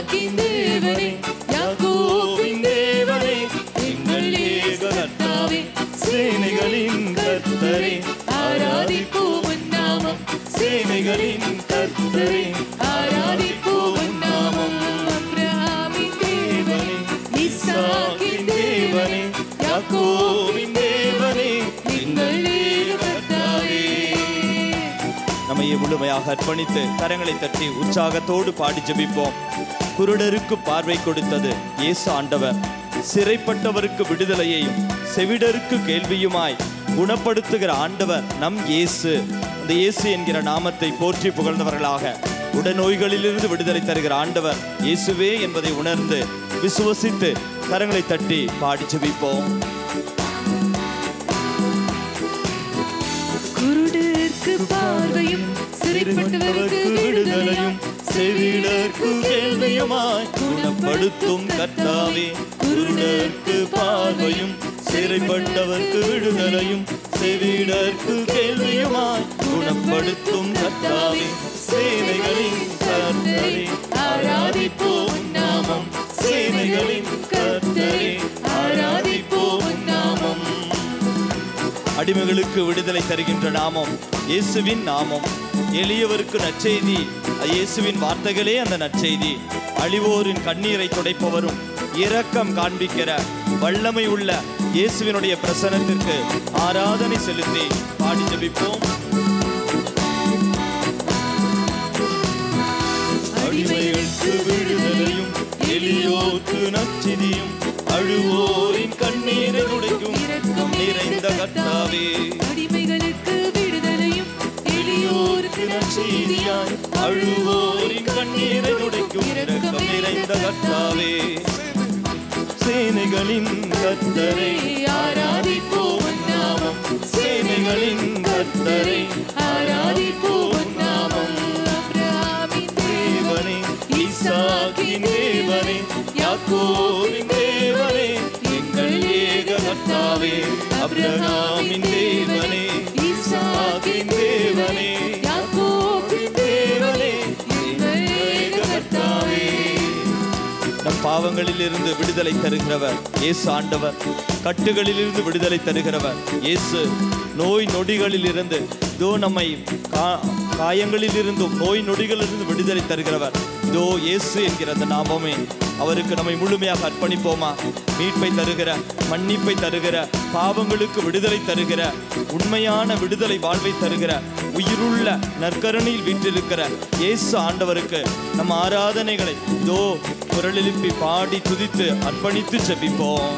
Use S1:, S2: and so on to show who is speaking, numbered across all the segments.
S1: ஈசாக்கின் தேவனே, யாக்கோபின் தேவனே, எங்கள் ஏக கர்த்தாவே, சேனைகளின் கர்த்தரே, ஆராதிப்போம் உன் நாமம். சேனைகளின் கர்த்தரே, ஆராதிப்போம் உன் நாமம். அப்ரஹாமின் தேவனே, ஈசாக்கின் தேவனே, யாக்கோபின் தேவனே, எங்கள் ஏக கர்த்தாவே.
S2: நம்மையே முழுமையாக அர்ப்பணித்து கரங்களை தட்டி உற்சாகத்தோடு பாடி ஜெபிப்போம். குருடருக்கு பார்வை கொடுத்தது இயேசு ஆண்டவர். சிறைப்பட்டவருக்கு விடுதலையையும் செவிடருக்கு கேள்வியுமாய் குணப்படுத்துகிற ஆண்டவர் நம் இயேசு. அந்த இயேசு என்கிற நாமத்தை போற்றி புகழ்ந்தவர்களாக உடனோய்களிலிருந்து விடுதலை தருகிற ஆண்டவர் இயேசுவே என்பதை உணர்ந்து விசுவசித்து கரங்களை தட்டி பாடி ஜெபிப்போம்.
S1: குருடருக்கு பார்வையும் சிறைப்பட்டவருக்கு விடுதலையும்
S2: செவிடருக்கு கேள்வியுமாய் குணப்படுத்தும் கர்த்தாவே. குருடருக்கு பார்வையும் சிறைப்பட்டவருக்கு விடுதலையும் செவிடருக்கு கேள்வியுமாய் குணப்படுத்தும் கர்த்தாவே. சேனைகளின் கர்த்தரே,
S1: ஆராதிப்போம் நாமம்.
S2: சேனைகளின் கர்த்தரே, ஆராதிப்போம் நாமம். அடிமைகளுக்கு விடுதலை தருகின்ற நாமம் இயேசுவின் நாமம். எளியவருக்கு நற்செய்தி, இயேசுவின் வார்த்தைகளே அந்த நற்செய்தி. அழிவோரின் கண்ணீரை துடைப்பவரும் இரக்கம் காண்பிக்கிற வல்லமை உள்ள இயேசுவினுடைய பிரசன்னத்திற்கு ஆராதனை செலுத்தி பாடி ஜெபிப்போம். அடிமைகளுக்கு விடுதலையும் எளியோருக்கு நற்செய்தியும் அழுவோரின் கண்ணீரை துடைக்கும் இரக்கம் நிறைந்த கர்த்தாவே.
S1: அடிமைகளுக்கு விடுதலையும் எளியோருக்கு நற்செய்தியாய்
S2: அழுவோரின் கண்ணீரை துடைக்கும் இரக்கம் நிறைந்த கர்த்தாவே. சேனைகளின் கர்த்தரே,
S1: ஆராதிப்போம் நாமம்.
S2: சேனைகளின் கர்த்தரே, ஆராதிப்போம் நாமம்.
S1: அப்ரஹாமின்
S2: தேவனே, ஈசாக்கின் தேவனே, யாக்கோபின் தேவனே, எங்கள் ஏக கர்த்தாவே. அப்ரஹாமின் தேவனே, ஈசாக்கின் தேவனே, யாக்கோபின் தேவனே, எங்கள் ஏக கர்த்தாவே. நம் பாவங்களிலிருந்து விடுதலை தருகிறவர் இயேசு ஆண்டவர். கட்டுகளிலிருந்து விடுதலை தருகிறவர் இயேசு. நோய் நொடிகளிலிருந்து இதோ நம்மை காயங்களிலிருந்தும் நோய் நொடிகளிலிருந்து விடுதலை தருகிறவர் இதோ இயேசு என்கிற அந்த நாமமே. அவருக்கு நம்மை முழுமையாக அர்ப்பணிப்போமா? மீட்பை தருகிற, மன்னிப்பை தருகிற, பாவங்களுக்கு விடுதலை தருகிற, உண்மையான விடுதலை வாழ்வை தருகிற, உயிருள்ள நற்கருணையில் வீற்றிருக்கிற இயேசு ஆண்டவருக்கு நம் ஆராதனைகளை இதோ குரல் எழுப்பி பாடி துதித்து அர்ப்பணித்து ஜெபிப்போம்.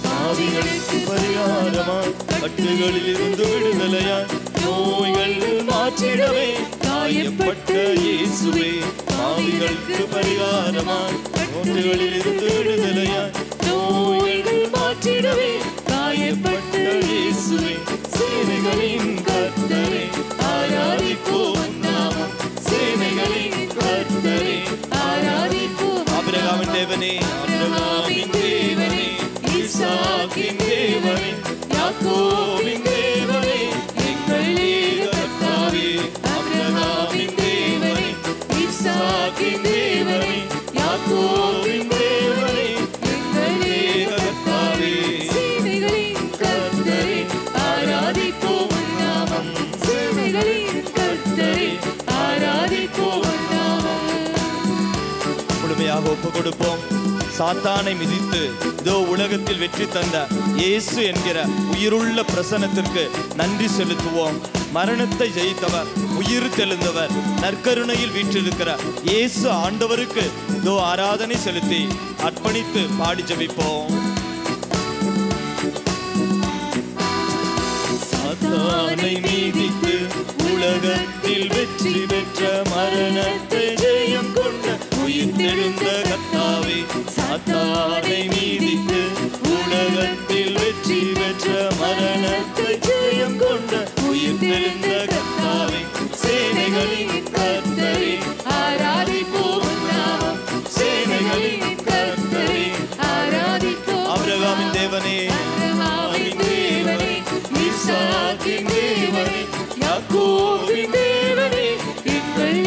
S2: பாவிகளுக்கு பரிகாரமாய், கட்டுகளில் இருந்து விடுதலையாய், நோய்கள் மாற்றிடவே காயப்பட்ட இயேசுவே. பாவிகளுக்கு பரிகாரமாய், கட்டுகளில் இருந்து விடுதலையாய், நோய்கள் மாற்றிடவே காயப்பட்ட இயேசுவே. சேனைகளின் கர்த்தரே, ஆராதிப்போம் நாமம். சேனைகளின் கர்த்தரே, ஆராதிப்போம். ஆபிரகாமின் தேவனே, ஆபிரகாமின் தேவனே, ஈசாக்கின் தேவனே, யாக்கோபின் தேவனே, எங்கள் ஏக கர்த்தாவே. ஆபிரகாமின் தேவனே, ஈசாக்கின் தேவனே, யாக்கோபின் தேவனே, எங்கள் ஏக கர்த்தாவே.
S1: சேனைகளின் கர்த்தரே, ஆராதிப்போம் நாமம். சேனைகளின் கர்த்தரே, ஆராதிப்போம் நாமம்.
S2: முழுமையாக ஒப்பு கொடுப்போம். சாத்தானை மிதித்து இதோ உலகத்தில் வெற்றி தந்த இயேசு என்கிற உயிருள்ள பிரசன்னத்திற்கு நன்றி செலுத்துவோம். மரணத்தை ஜெயித்தவர், உயிர் தெழுந்தவர், நற்கருணையில் வீற்றிருக்கிற இயேசு ஆண்டவருக்கு இதோ ஆராதனை செலுத்தி அர்ப்பணித்து பாடி ஜெபிப்போம். சாத்தானை மீதித்து உலகத்தில் வெற்றி பெற்ற, மரணத்தை ஜெயம் கொண்ட உயிர் தெழுந்த கர்த்தாவே. சாத்தானை மீதித்து உலகத்தில் வெற்றி பெற்ற, மரணத்தை ஜெயம் கொண்ட உயிர் தெழுந்த கர்த்தாவே. சேனைகளின் கர்த்தரே, ஆராதிப்போம் நாமம். சேனைகளின் கர்த்தரே, ஆராதிப்போம். ஆபிரகாமின் தேவனே, ஆபிரகாமின் தேவனே, ஈசாக்கின் தேவனே, யாக்கோபின் தேவனே, எங்கள்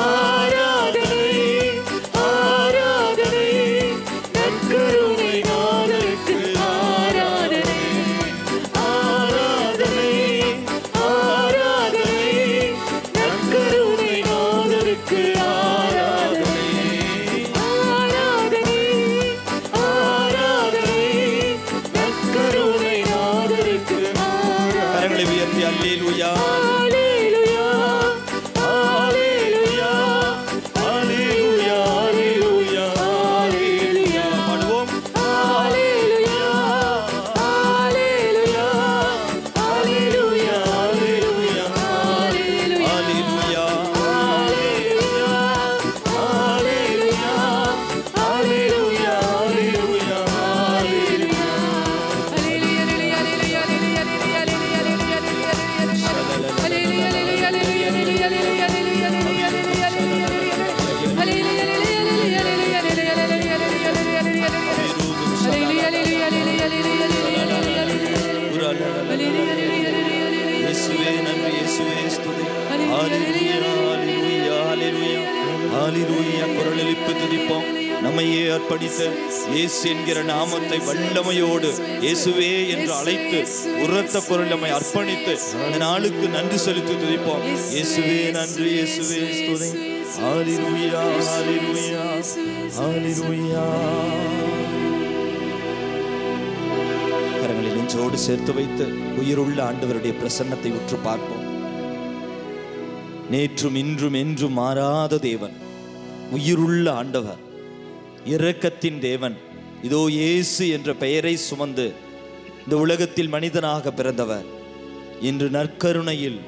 S1: ஆராதனை ஆராதனை நற்கருணை நாதருக்கு ஆராதனை ஆராதனை ஆராதனை நற்கருணை நாதருக்கு ஆராதனை ஆராதனை ஆராதனை நற்கருணை நாதருக்கு ஆராதனை.
S2: கரங்களை உயர்த்தி அல்லேலூயா நம்மையே அர்ப்பணித்த இயேசு என்கிற நாமத்தை வல்லமையோடு இயேசுவே என்று அழைத்து உரத்த குரல் நம்மை அர்ப்பணித்து இந்த நாளுக்கு நன்றி செலுத்தி துதிப்போம். இயேசுவே நன்றி, இயேசுவே ஸ்துதி. ஹல்லேலூயா ஹல்லேலூயா ஹல்லேலூயா. கரங்களை நெஞ்சோடு சேர்த்து வைத்து உயிருள்ள ஆண்டவருடைய பிரசன்னத்தை உற்று பார்ப்போம். நேற்றும் இன்றும் என்றும் மாறாத தேவன், உயிருள்ள ஆண்டவர், இரக்கத்தின் தேவன். இதோ இயேசு என்ற பெயரை சுமந்து இந்த உலகத்தில் மனிதனாக பிறந்தவர் இன்று நற்கருணையில்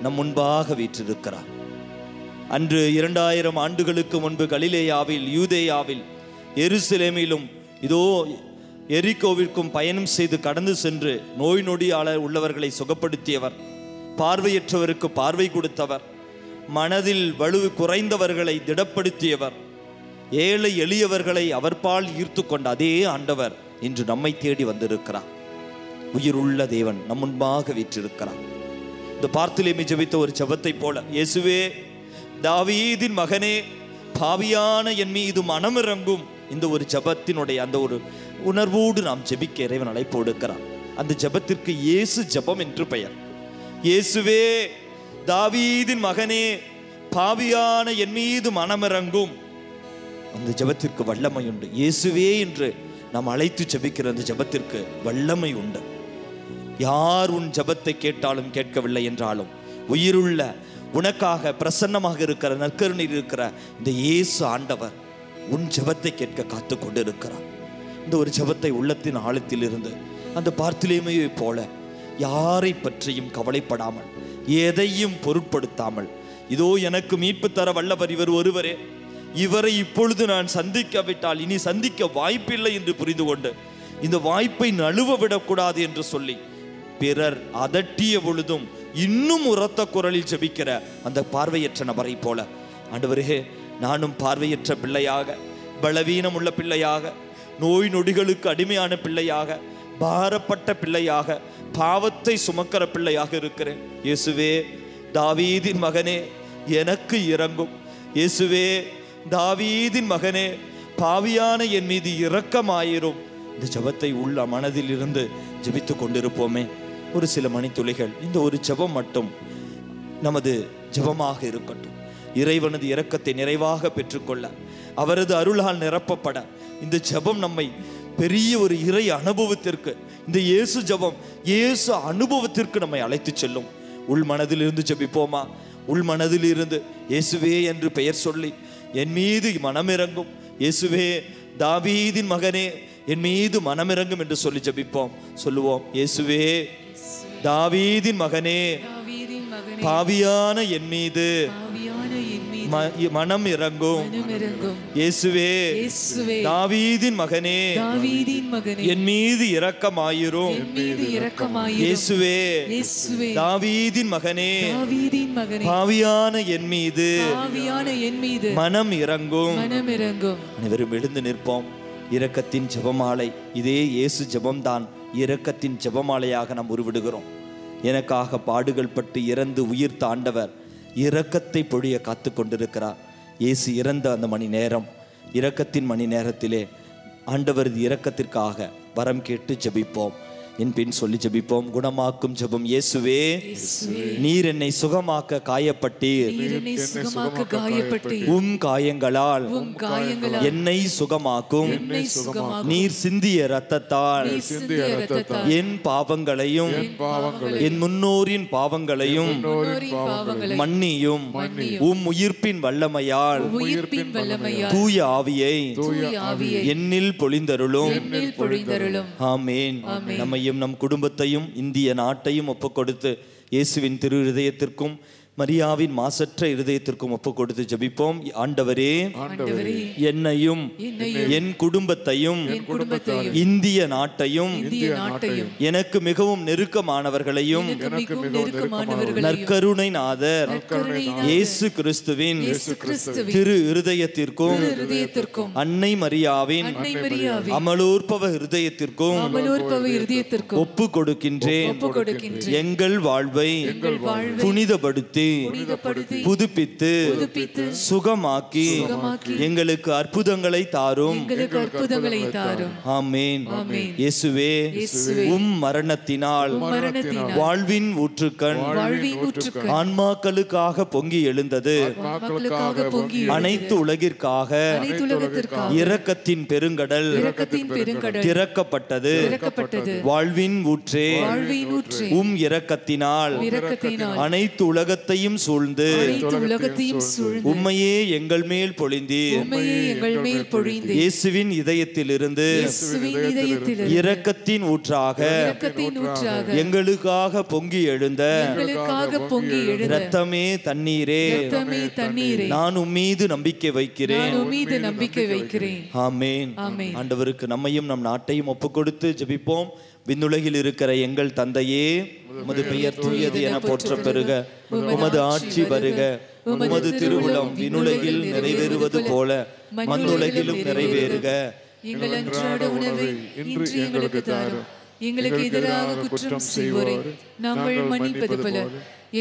S2: நம் முன்பாக வீற்றிருக்கிறார். அன்று 2000 ஆண்டுகளுக்கு முன்பு கலிலேயாவில், யூதேயாவில், எருசலேமிலும் இதோ எரிகோவிற்கும் பயணம் செய்து கடந்து சென்று நோய் நொடியாளர் உள்ளவர்களை சுகப்படுத்தியவர், பார்வையற்றவருக்கு பார்வை கொடுத்தவர், மனதில் வலு குறைந்தவர்களை திடப்படுத்தியவர், ஏழை எளியவர்களை அவர்பால் ஈர்த்து கொண்ட அதே ஆண்டவர் இன்று நம்மை தேடி வந்திருக்கிறார். உயிருள்ள தேவன் நம் முன்பாக வீற்றிருக்கிறார். இந்த பார்த்திலேமி ஜெபித்த ஒரு ஜெபத்தை போல, இயேசுவே தாவீதின் மகனே, பாவியான என் மீது மனமிறங்கும். இந்த ஒரு ஜெபத்தினுடைய அந்த ஒரு உணர்வோடு நாம் ஜெபிக்க இறைவன் அழைப்பு கொடுக்கிறார். அந்த ஜெபத்திற்கு இயேசு ஜெபம் என்று பெயர். இயேசுவே தாவீதின் மகனே, பாவியான என் மீது மனமிறங்கும். அந்த ஜெபத்திற்கு வல்லமை உண்டு. இயேசுவே என்று நாம் அழைத்து ஜெபிக்கிற அந்த ஜெபத்திற்கு வல்லமை உண்டு. யார் உன் ஜெபத்தை கேட்டாலும் கேட்கவில்லை என்றாலும் உயிருள்ள, உனக்காக பிரசன்னமாக இருக்கிற, நற்கருணையில் இருக்கிற இந்த இயேசு ஆண்டவர் உன் ஜெபத்தை கேட்க காத்து கொண்டு இருக்கிறார். இந்த ஒரு ஜெபத்தை உள்ளத்தின் ஆழத்தில் இருந்து அந்த பார்த்திலேமியை போல யாரை பற்றியும் கவலைப்படாமல், எதையும் பொருட்படுத்தாமல், இதோ எனக்கு மீட்பு தர வல்லவர் இவர் ஒருவரே, இவரை இப்பொழுது நான் சந்திக்காவிட்டால் இனி சந்திக்க வாய்ப்பில்லை என்று புரிந்து கொண்டு இந்த வாய்ப்பை நழுவ விடக்கூடாது என்று சொல்லி பிறர் அதட்டிய பொழுதும் இன்னும் உரத்த குரலில் ஜெபிக்கிற அந்த பார்வையற்ற நபரை போல, ஆண்டவரே நானும் பார்வையற்ற பிள்ளையாக, பலவீனம் உள்ள பிள்ளையாக, நோய் நொடிகளுக்கு அடிமையான பிள்ளையாக, பாரப்பட்ட பிள்ளையாக, பாவத்தை சுமக்கிற பிள்ளையாக இருக்கிறேன். இயேசுவே தாவீதின் மகனே, எனக்கு இரங்கும். இயேசுவே தாவீதின் மகனே, பாவியான என் மீது இரக்கமாயிரும். இந்த ஜெபத்தை உள்ள மனதில் இருந்து ஜெபித்து கொண்டிருப்போமே. ஒரு சில மணித்துளிகள் இந்த ஒரு ஜெபம் மட்டும் நமது ஜெபமாக இருக்கட்டும். இறைவனது இரக்கத்தை நிறைவாக பெற்றுக்கொள்ள, அவரது அருளால் நிரப்பப்பட இந்த ஜெபம் நம்மை பெரிய ஒரு இறை அனுபவத்திற்கு, இந்த இயேசு ஜெபம் இயேசு அனுபவத்திற்கு நம்மை அழைத்து செல்லும். உள் மனதிலிருந்து ஜெபிப்போமா? உள் மனதில் இருந்து இயேசுவே என்று பெயர் சொல்லி, என் மீது மனமிறங்கும் இயேசுவே தாவீதின் மகனே, என் மீது மனமிறங்கும் என்று சொல்லி ஜெபிப்போம். சொல்லுவோம், இயேசுவே தாவீதின் மகனே, பாவியான என் மீது மனம் இறங்கும். இயேசுவே தாவீதின் மகனே, என் மீது இரக்கமாயிரும். இயேசுவே தாவீதின் மகனே, பாவியான என் மீது மனம் இறங்கும். அனைவரும் எழுந்து நிற்போம். இரக்கத்தின் ஜெபமாலை, இதே இயேசு ஜெபம்தான் இரக்கத்தின் ஜெபமாலையாக நாம் உருவிடுகிறோம். எனக்காக பாடுகள் பட்டு இறந்து உயிர்த்த ஆண்டவர் இரக்கத்தை பொழிய காத்து கொண்டிருக்கிறார். இயேசு இறந்த அந்த மணி நேரம், இரக்கத்தின் மணி நேரத்திலே ஆண்டவரது இரக்கத்திற்காக வரம் கேட்டு ஜெபிப்போம். என் பின் சொல்லி ஜெபிப்போம். குணமாக்கும் ஜெபம். இயேசுவே, நீர் என்னை சுகமாக்க காயப்பட்டீர். உம் காயங்களால் என்னை சுகமாக்கும். நீர் சிந்திய இரத்தத்தால் என் பாவங்களையும் என் முன்னோரின் பாவங்களையும் மன்னியும். உம் உயிர்ப்பின் வல்லமையால் தூய ஆவியை என்னில் பொழிந்தருளும். ஆமேன். நம்மையும் நம் குடும்பத்தையும் இந்திய நாட்டையும் ஒப்புக் கொடுத்து இயேசுவின் திரு இருதயத்திற்கும் மரியாவின் மாசற்ற இருதயத்திற்கும் ஒப்புக் கொடுத்து ஜெபிப்போம். ஆண்டவரே, என்னையும் என் குடும்பத்தையும் இந்திய நாட்டையும் எனக்கு மிகவும் நெருக்கமானவர்களையும் நற்கருணை நாதர் இயேசு கிறிஸ்துவின் திரு இருதயத்திற்கும் அன்னை மரியாவின் அமலோற்பவ இருதயத்திற்கும் ஒப்பு கொடுக்கின்றேன். எங்கள் வாழ்வை புனிதப்படுத்தி புதுப்பித்து சுகமாக்கி எங்களுக்கு அற்புதங்களை தாரும். ஆமேன். இயேசுவே, உம் மரணத்தினால் வாழ்வின் ஊற்றுக்கண் ஆன்மாக்களுக்காக பொங்கி எழுந்தது. அனைத்து உலகிற்காக இரக்கத்தின் பெருங்கடல் திறக்கப்பட்டது. வாழ்வின் ஊற்றே, உம் இரக்கத்தினால் அனைத்து உலகத்தையும் சூழ்ந்து உம்மையே எங்கள் மேல் பொழிந்தீர். இயேசுவின் இதயத்திலிருந்து இரக்கத்தின் ஊற்றாக எங்களுக்காக பொங்கி எழுந்த இரத்தமே தண்ணீரே, நான் உம்மீது நம்பிக்கை வைக்கிறேன். ஆமேன். ஆண்டவருக்கு நம்மையும் நம் நாட்டையும் ஒப்புக் கொடுத்து ஜெபிப்போம். விண்ணுலகில் இருக்கிற எங்கள் தந்தையே, உமது பெயர் தூயது என போற்ற பெறுக. உமது ஆட்சி வருக. உமது திருவுளம் விண்ணுலகில் நிறைவேறுவது போல மண்ணுலகிலும் நிறைவேறுக.
S3: எங்கள் அன்றாட உணவை இன்று எங்களுக்கு தாரும். எங்களுக்கு எதிராக குற்றம் செய்வோரை நாங்கள் மன்னிப்பது போல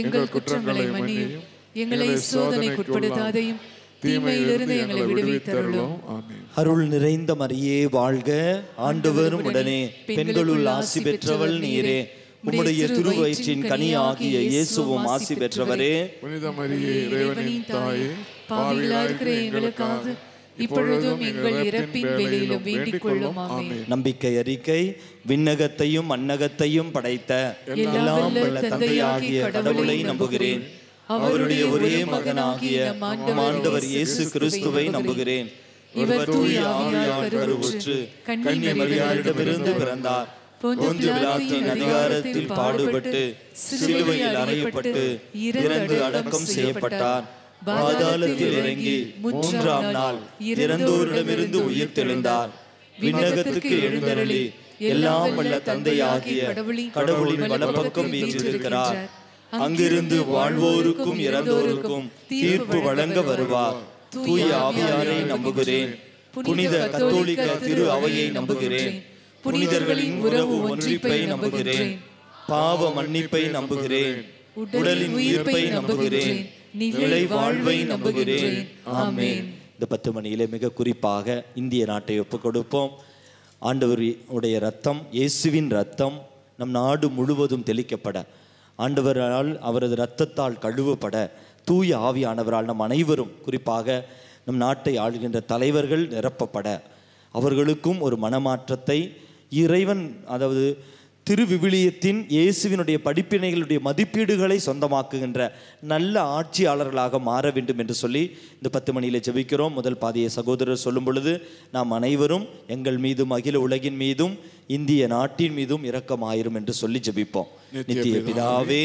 S3: எங்கள் குற்றங்களை மன்னியும். எங்களை சோதனைக்குட்படுத்தாதையும் தீமையிலிருந்து எங்களை விடுவித்தருளும்.
S2: அருள் நிறைந்த மரியே வாழ்க. ஆண்டவரும் உடனே பெண்களுள் ஆசி பெற்றவள் நீரே. உம்முடைய திருவயிற்றின் கனி ஆகிய இயேசுவும் ஆசி பெற்றவரே.
S1: புனித மரியே, இறைவனின் தாயே,
S3: பாவிகளாய் இருக்கிற எங்களுக்காக இப்பொழுதும் எங்கள் இறப்பின் வேளையிலும் வேண்டிக் கொள்ளும். ஆமென்.
S2: நம்பிக்கை அறிக்கை. விண்ணகத்தையும் மண்ணகத்தையும் படைத்த எல்லாம் வல்ல தந்தையாகிய கடவுளை நம்புகிறேன். அவருடைய ஒரே மகனாகிய ஆண்டவர் இயேசு கிறிஸ்துவை நம்புகிறேன். இவர் தூய ஆவியால் கருவுற்று கன்னி மரியாளிடமிருந்து பிறந்தார். பொந்திய பிலாத்தின் அதிகாரத்தில் பாடுபட்டு சிலுவையில் அறையப்பட்டு இறந்து அடக்கம் செய்யப்பட்டார். பாதாளத்தில் இறங்கி மூன்றாம் நாள் இறந்தோரிடமிருந்து உயிர் தெழுந்தார். விண்ணகத்துக்கு எழுந்தருளி எல்லாம் வல்ல தந்தையாகிய கடவுளின் வலப்பக்கம் வீற்றிருக்கிறார். அங்கிருந்து வாழ்வோருக்கும் இறந்தோருக்கும் தீர்ப்பு வழங்க வருவார். தூய ஆவியாரை நம்புகிறேன். புனித கத்தோலிக்க திரு அவையை நம்புகிறேன். புனிதர்களின் உறவு ஒன்றிப்பை நம்புகிறேன். பாவ மன்னிப்பை நம்புகிறேன். உடலின் உயிர்ப்பை நம்புகிறேன். நிலை வாழ்வை நம்புகிறேன். ஆமென். இந்த 10 மணியிலே மிக குறிப்பாக இந்திய நாட்டை ஒப்புக் கொடுப்போம். ஆண்டவருடைய ரத்தம், இயேசுவின் ரத்தம் நம் நாடு முழுவதும் தெளிக்கப்பட, ஆண்டவரால் அவரது இரத்தத்தால் கழுவப்பட, தூய ஆவியானவரால் நம் அனைவரும், குறிப்பாக நம் நாட்டை ஆளுகின்ற தலைவர்கள் நிரப்பப்பட, அவர்களுக்கும் ஒரு மனமாற்றத்தை இறைவன், அதாவது திருவிவிலியத்தின் இயேசுவினுடைய படிப்பினைகளுடைய மதிப்பீடுகளை சொந்தமாக்குகின்ற நல்ல ஆட்சியாளர்களாக மாற வேண்டும் என்று சொல்லி இந்த 10 மணியில் ஜெபிக்கிறோம். முதல் பாதியை சகோதரர் சொல்லும் பொழுது, நாம் அனைவரும் எங்கள் மீதும் அகில உலகின் மீதும் இந்திய நாட்டின் மீதும் இரக்கமாயிரும் என்று சொல்லி ஜெபிப்போம். நித்திய பிதாவே,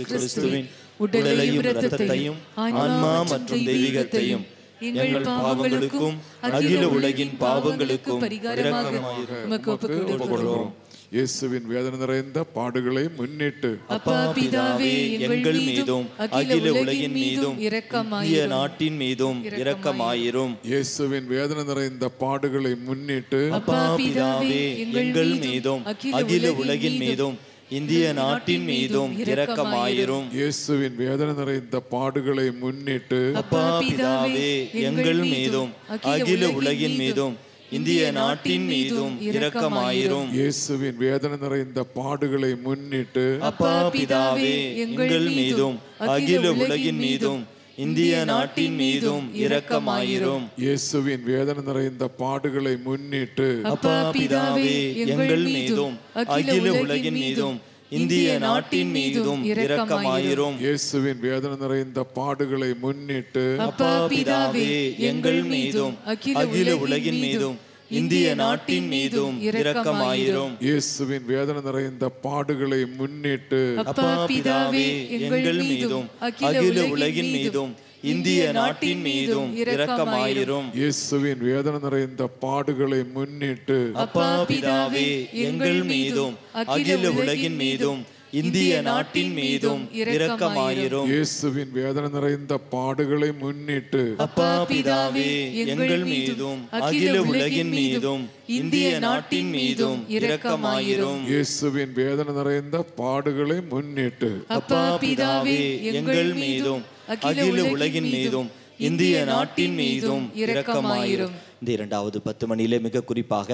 S2: கிறிஸ்துவின் உடலையும் இரத்தத்தையும் ஆன்மா மற்றும் தெய்வீகத்தையும் எங்கள் பாவங்களுக்கும் அகில உலகின் பாவங்களுக்கும் இரக்கமாயிரும்.
S1: இயேசுவின் வேதனை நிறைந்த பாடுகளை முன்னிட்டு
S2: அப்பா பிதாவே, எங்கள் மீதும் அகில உலகின் மீதும் இந்திய நாட்டின் மீதும் இரக்கமாயிரும்.
S1: இயேசுவின் வேதனை நிறைந்த பாடுகளை முன்னிட்டு
S2: அப்பா பிதாவே, எங்கள் மீதும் அகில உலகின் மீதும் இந்திய நாட்டின் மீதும் இரக்கமாயிரும்.
S1: இயேசுவின் வேதனை நிறைந்த பாடுகளை முன்னிட்டு
S2: அப்பா பிதாவே எங்கள் மீதும் அகில உலகின் மீதும் இந்திய நாட்டின் மீதும் இரக்கமாயிரும்.
S1: இயேசுவின் வேதனை நிறைந்த பாடுகளை முன்னிட்டு
S2: அப்பா பிதாவே எங்கள் மீதும் அகில உலகின் மீதும் இந்திய நாட்டின் மீதும் இரக்கமாயிரும்.
S1: இயேசுவின் வேதனை நிறைந்த பாடுகளை முன்னிட்டு
S2: அப்பா பிதாவே எங்கள் மீதும் அகில உலகின் மீதும் இந்திய நாட்டின் மீதும் இரக்கமாயிரும்.
S1: இயேசுவின் வேதனை நிறைந்த பாடுகளை முன்னிட்டு
S2: அப்பா பிதாவே எங்கள் மீதும் அகில உலகின் மீதும் இந்திய நாட்டின் மீதும் இரக்கமாயிரும்.
S1: இயேசுவின் வேதனை நிறைந்த பாடுகளை முன்னிட்டு
S2: அப்பா பிதாவே எங்கள் மீதும் அகில உலகின் மீதும் இந்திய நாட்டின் மீதும் இரக்கமாயிரும்.
S1: இயேசுவின் வேதனை நிறைந்த பாடுகளை முன்னிட்டு
S2: அப்பா பிதாவே எங்கள் மீதும் அகில உலகின் மீதும் இந்திய நாட்டின் மீதும் இரக்கமாயிரும்.
S1: இயேசுவின் வேதனை நிறைந்த பாடுகளை முன்னிட்டு
S2: அப்பா பிதாவே எங்கள் மீதும் அகில உலகின் மீதும் இந்திய நாட்டின் மீதும் இரக்கமாயிரும்.
S1: இயேசுவின் வேதனை நிறைந்த பாடுகளை முன்னிட்டு
S2: அப்பா பிதாவே எங்கள் மீதும் அகில உலகின் மீதும் இந்திய நாட்டின் மீதும் இரக்கமாயிரும். இந்த 2வது 10 மணியிலே மிக குறிப்பாக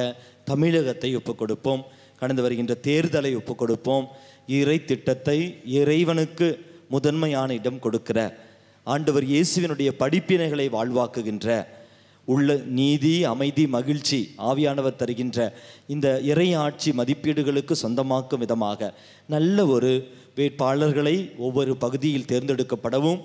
S2: தமிழகத்தை ஒப்புக் கொடுப்போம். கடந்து வருகின்ற தேர்தலை ஒப்புக் கொடுப்போம். இறை திட்டத்தை இறைவனுக்கு முதன்மையான இடம் கொடுக்கிற ஆண்டவர் இயேசுவினுடைய படிப்பினைகளை வாழ்வாக்குகின்ற உள்ள நீதி, அமைதி, மகிழ்ச்சி ஆவியானவர் தருகின்ற இந்த இறை ஆட்சி மதிப்பீடுகளுக்கு சொந்தமாக்கும் விதமாக நல்ல ஒரு வேட்பாளர்களை ஒவ்வொரு பகுதியில் தேர்ந்தெடுக்கப்படவும்,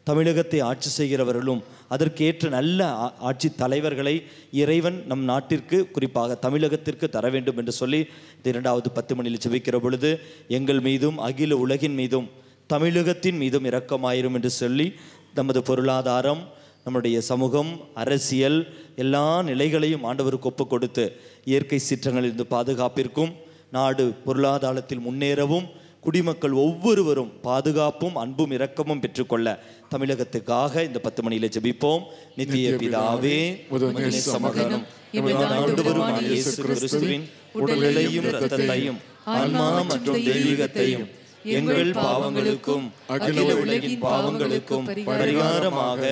S2: தமிழகத்தை ஆட்சி செய்கிறவர்களும் அதற்கேற்ற நல்ல ஆட்சி தலைவர்களை இறைவன் நம் நாட்டிற்கு குறிப்பாக தமிழகத்திற்கு தர வேண்டும் என்று சொல்லி 2வது 10 மணியில் ஜெபிக்கிற பொழுது எங்கள் மீதும் அகில உலகின் மீதும் தமிழகத்தின் மீதும் இரக்கமாயிரும் என்று சொல்லி நமது பொருளாதாரம், நம்முடைய சமூகம், அரசியல் எல்லா நிலைகளையும் ஆண்டவருக்கு ஒப்பு கொடுத்து இயற்கை சீற்றங்களிலிருந்து பாதுகாப்பிற்கும், நாடு பொருளாதாரத்தில் முன்னேறவும், குடிமக்கள் ஒவ்வொருவரும் பாதுகாப்பும் அன்பும் இரக்கமும் பெற்றுக்கொள்ள தமிழகத்துக்காக இந்த 10 மணியில ஜெபிப்போம். நித்திய பிதாவே, சமகனும் ஆண்டவருமான இயேசு கிறிஸ்துவின் உடலையும் இரத்தத்தையும் ஆன்மா மற்றும் தெய்வீகத்தையும் எங்கள் பாவங்களுக்கும் அகில உலகின் பாவங்களுக்கும் பரிகாரமாக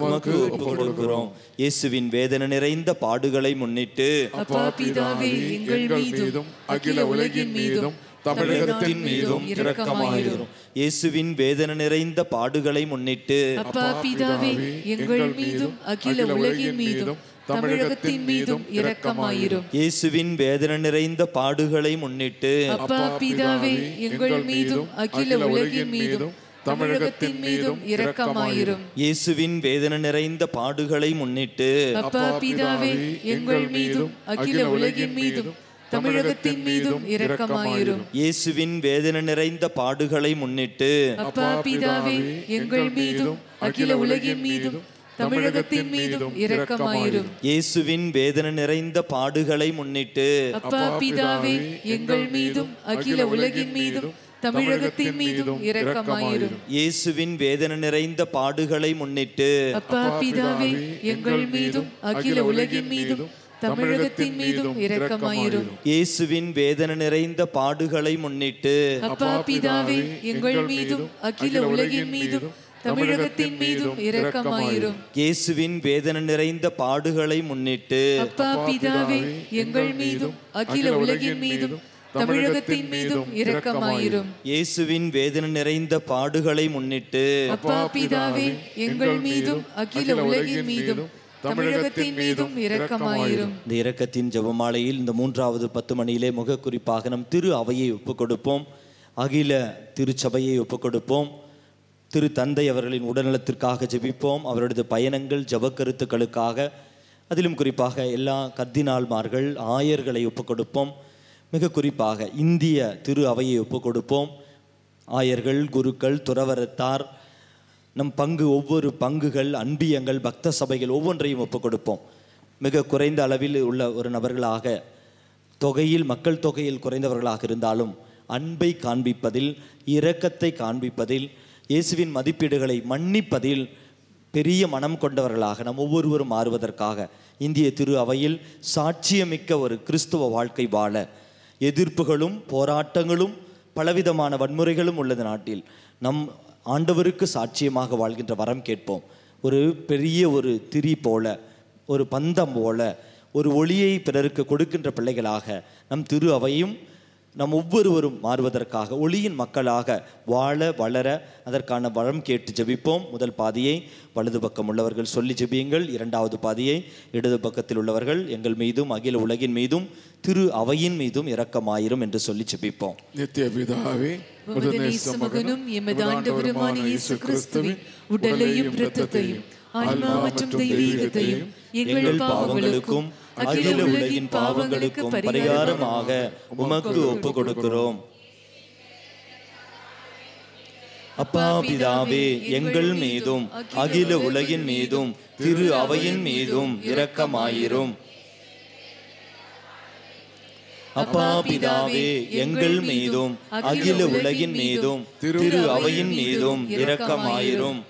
S2: உமக்கு ஒப்புக் கொடுக்கிறோம். இயேசுவின் வேதனை நிறைந்த பாடுகளை முன்னிட்டு
S3: அப்பா பிதாவே எங்கள் மீதும் அகில உலகின் மீதும் தமிழகத்தின் மீதும் இரக்கமாயிரும்.
S2: இயேசுவின் வேதனை நிறைந்த பாடுகளை முன்னிட்டு
S3: அப்பா பிதாவே எங்கள் மீதும் அகில உலகின் மீதும் தமிழகத்தின் மீதும் இரக்கமாயிரும்.
S2: இயேசுவின் வேதனை நிறைந்த பாடுகளை முன்னிட்டு
S3: அப்பா பிதாவே எங்கள் மீதும் அகில உலகின் மீதும் தமிழகத்தின் மீதும் இரக்கமாயிரும்.
S2: இயேசுவின் வேதனை நிறைந்த பாடுகளை முன்னிட்டு
S3: அப்பா பிதாவே எங்கள் மீதும் அகில உலகின் மீதும் தமிழகத்தின் மீதும் இரக்கமாயிரும்.
S2: இயேசுவின் வேதனை நிறைந்த பாடுகளை முன்னிட்டு
S3: அப்பா பிதாவே எங்கள் மீதும் அகில உலகின் மீதும் தமிழகத்தின் மீதும் இரக்கமாயிரும்.
S2: இயேசுவின் வேதனை நிறைந்த பாடுகளை முன்னிட்டு
S3: அப்பா பிதாவே எங்கள் மீதும் அகில உலகின் மீதும் தமிழகத்தின் மீதும் இரக்கமாயிரும்.
S2: இயேசுவின் வேதனை நிறைந்த பாடுகளை முன்னிட்டு
S3: அப்பா பிதாவே எங்கள் மீதும் அகில உலகின் மீதும் தமிழகத்தின் மீதும் இரக்கமாயிரும்.
S2: இயேசுவின் வேதனை நிறைந்த பாடுகளை முன்னிட்டு
S3: அப்பா பிதாவே எங்கள் மீதும் அகில உலகின் மீதும் தமிழகத்தின் மீதும் இரக்கமாயிரும்.
S2: இயேசுவின் வேதனை நிறைந்த பாடுகளை முன்னிட்டு
S3: அப்பா பிதாவே எங்கள் மீதும் அகில உலகின் மீதும் தமிழகத்தின் மீதும் இரக்கமாயிரும்.
S2: இயேசுவின் வேதனை நிறைந்த பாடுகளை முன்னிட்டு
S3: அப்பா பிதாவே எங்கள் மீதும் அகில உலகின் மீதும் தமிழகத்தின் மீதும் இரக்கமாயிரும்.
S2: இந்த இரக்கத்தின் ஜெபமாலையில் இந்த 3வது 10 மணியிலே முக குறிப்பாக நம் திரு அவையை ஒப்புக் கொடுப்போம். அகில திருச்சபையை ஒப்புக் கொடுப்போம். திரு தந்தை அவர்களின் உடல்நலத்திற்காக ஜெபிப்போம். அவரது பயணங்கள், ஜெபக்கருத்துக்களுக்காக, அதிலும் குறிப்பாக எல்லா கர்தினால்மார்கள், ஆயர்களை ஒப்புக் கொடுப்போம். மிக குறிப்பாக இந்திய திரு அவையை ஒப்புக் கொடுப்போம். ஆயர்கள், குருக்கள், துறவரத்தார், நம் ஒவ்வொரு பங்குகள், அன்பியங்கள், பக்த சபைகள் ஒவ்வொன்றையும் ஒப்புக் கொடுப்போம். மிக குறைந்த அளவில் உள்ள ஒரு நபர்களாக, மக்கள் தொகையில் குறைந்தவர்களாக இருந்தாலும் அன்பை காண்பிப்பதில், இரக்கத்தை காண்பிப்பதில், இயேசுவின் மதிப்பீடுகளை மன்னிப்பதில் பெரிய மனம் கொண்டவர்களாக நம் ஒவ்வொருவரும் மாறுவதற்காக இந்திய திரு அவையில் சாட்சியமிக்க ஒரு கிறிஸ்துவ வாழ்க்கை வாழ, எதிர்ப்புகளும் போராட்டங்களும் பலவிதமான வன்முறைகளும் உள்ளது நாட்டில். நம் ஆண்டவருக்கு சாட்சியமாக வாழ்கின்ற வரம் கேட்போம். ஒரு பெரிய ஒரு திரி போல, ஒரு பந்தம் போல, ஒரு ஒளியை பிறருக்கு கொடுக்கின்ற பிள்ளைகளாக நம் திரு அவையும் நம் ஒவ்வொருவரும் மாறுவதற்காக ஒளியின் மக்களாக வாழ வளர அதற்கான வரம் கேட்டு ஜெபிப்போம். முதல் பாதியை வலது பக்கம் உள்ளவர்கள் சொல்லி ஜெபியுங்கள். இரண்டாவது பாதியை இடது பக்கத்தில் உள்ளவர்கள் எங்கள் மீதும் அகில உலகின் மீதும் திரு அவையின் மீதும் இரக்கமாயிரும் என்று சொல்லி ஜெபிப்போம்.
S1: நித்திய பிதாவே,
S3: மகனும் எமது ஆண்டவருமான இயேசு கிறிஸ்துவின் உடலையும் இரத்தத்தையும் ஆன்மா மற்றும் தெய்வீகத்தையும் எங்கள் பாவங்களுக்கும்
S2: அகில உலகின் பாவங்களுக்கும் பரிகாரமாக உமக்கு ஒப்பு கொடுக்கிறோம். அப்பா பிதாவே, எங்கள் மீதும் அகில உலகின் மீதும் திரு அவையின் மீதும் இரக்கமாயிரும். அப்பா பிதாவே, எங்கள் மீதும் அகில உலகின் மீதும் திரு அவையின் மீதும் இரக்கமாயிரும்.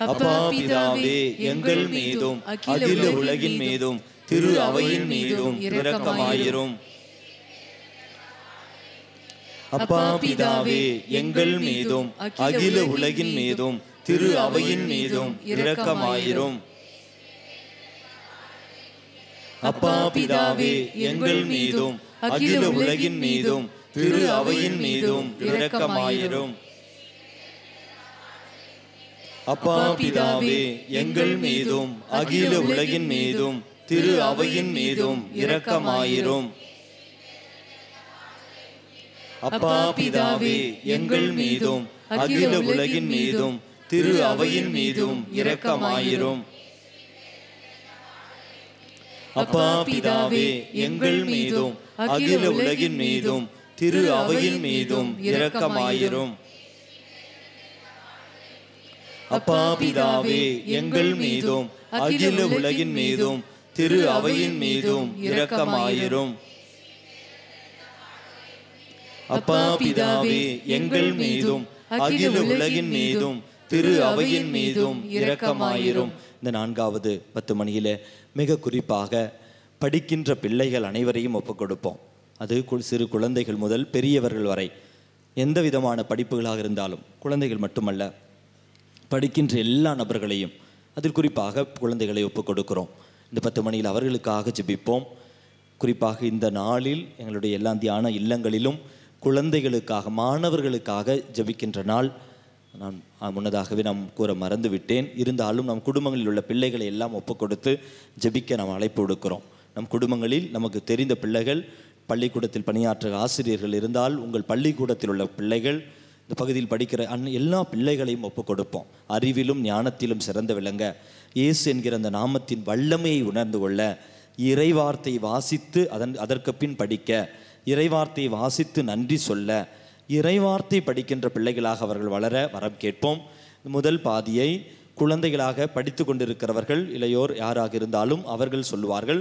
S2: அப்பா பிதாவே, எங்கள் மீதும் அகில உலகின் மீதும் திரு அவையின் மீதும் இரக்கமாயிரும். அப்பா பிதாவே, எங்கள் மீதும் அகில உலகின் மீதும் திரு அவையின் மீதும் இரக்கமாயிரும். அப்பா பிதாவே, எங்கள் மீதும் அகில உலகின் மீதும் திரு அவையின் மீதும் இரக்கமாயிரும். அப்பா பிதாவே, எங்கள் மீதும் அகில உலகின் மீதும் திரு அவையின் மீதும் இரக்கமாயிரும். அப்பா பிதாவே, எங்கள் மீதும் அகில உலகின் மீதும் திரு அவையின் மீதும் இரக்கமாயிரும். அப்பா பிதாவே, எங்கள் மீதும் அகில உலகின் மீதும் திரு அவையின் மீதும் இரக்கமாயிரும். அப்பா பிதாவே, எங்கள் மீதும் அகில உலகின் மீதும் திரு அவையின் மீதும் இரக்கமாயிரும். அப்பா பிதாவே, எங்கள் மீதும் அகில உலகின் மீதும் திரு அவையின் மீதும் இரக்கமாயிரும். இந்த 4வது 10 மணியில மிக குறிப்பாக படிக்கின்ற பிள்ளைகள் அனைவரையும் ஒப்புக் கொடுப்போம். அது சிறு குழந்தைகள் முதல் பெரியவர்கள் வரை எந்த விதமான படிப்புகளாக இருந்தாலும், குழந்தைகள் மட்டுமல்ல, படிக்கின்ற எல்லா நபர்களையும், அதில் குறிப்பாக குழந்தைகளை ஒப்புக் கொடுக்கிறோம். இந்த 10 மணியில் அவர்களுக்காக ஜெபிப்போம். குறிப்பாக இந்த நாளில் எங்களுடைய எல்லா தியான இல்லங்களிலும் குழந்தைகளுக்காக, மாணவர்களுக்காக ஜெபிக்கின்ற நாள். நான் முன்னதாகவே நாம் கூற மறந்து விட்டேன். இருந்தாலும் நம் குடும்பங்களில் உள்ள பிள்ளைகளை எல்லாம் ஒப்புக் கொடுத்து ஜெபிக்க நாம் அழைப்பு கொடுக்கிறோம். நம் குடும்பங்களில் நமக்கு தெரிந்த பிள்ளைகள், பள்ளிக்கூடத்தில் பணியாற்ற ஆசிரியர்கள் இருந்தால் உங்கள் பள்ளிக்கூடத்தில் உள்ள பிள்ளைகள், இந்த பகுதியில் படிக்கிற எல்லா பிள்ளைகளையும் ஒப்புக் கொடுப்போம். அறிவிலும் ஞானத்திலும் சிறந்து விளங்க, இயேசு என்கிற அந்த நாமத்தின் வல்லமையை உணர்ந்து கொள்ள, இறைவார்த்தை வாசித்து அதற்கு பின் படிக்க, இறைவார்த்தை வாசித்து நன்றி சொல்ல, இறைவார்த்தை படிக்கின்ற பிள்ளைகளாக அவர்கள் வளர வரம் கேட்போம். முதல் பாதியை குழந்தைகளாக படித்து கொண்டிருக்கிறவர்கள், இளையோர் யாராக இருந்தாலும் அவர்கள் சொல்லுவார்கள்.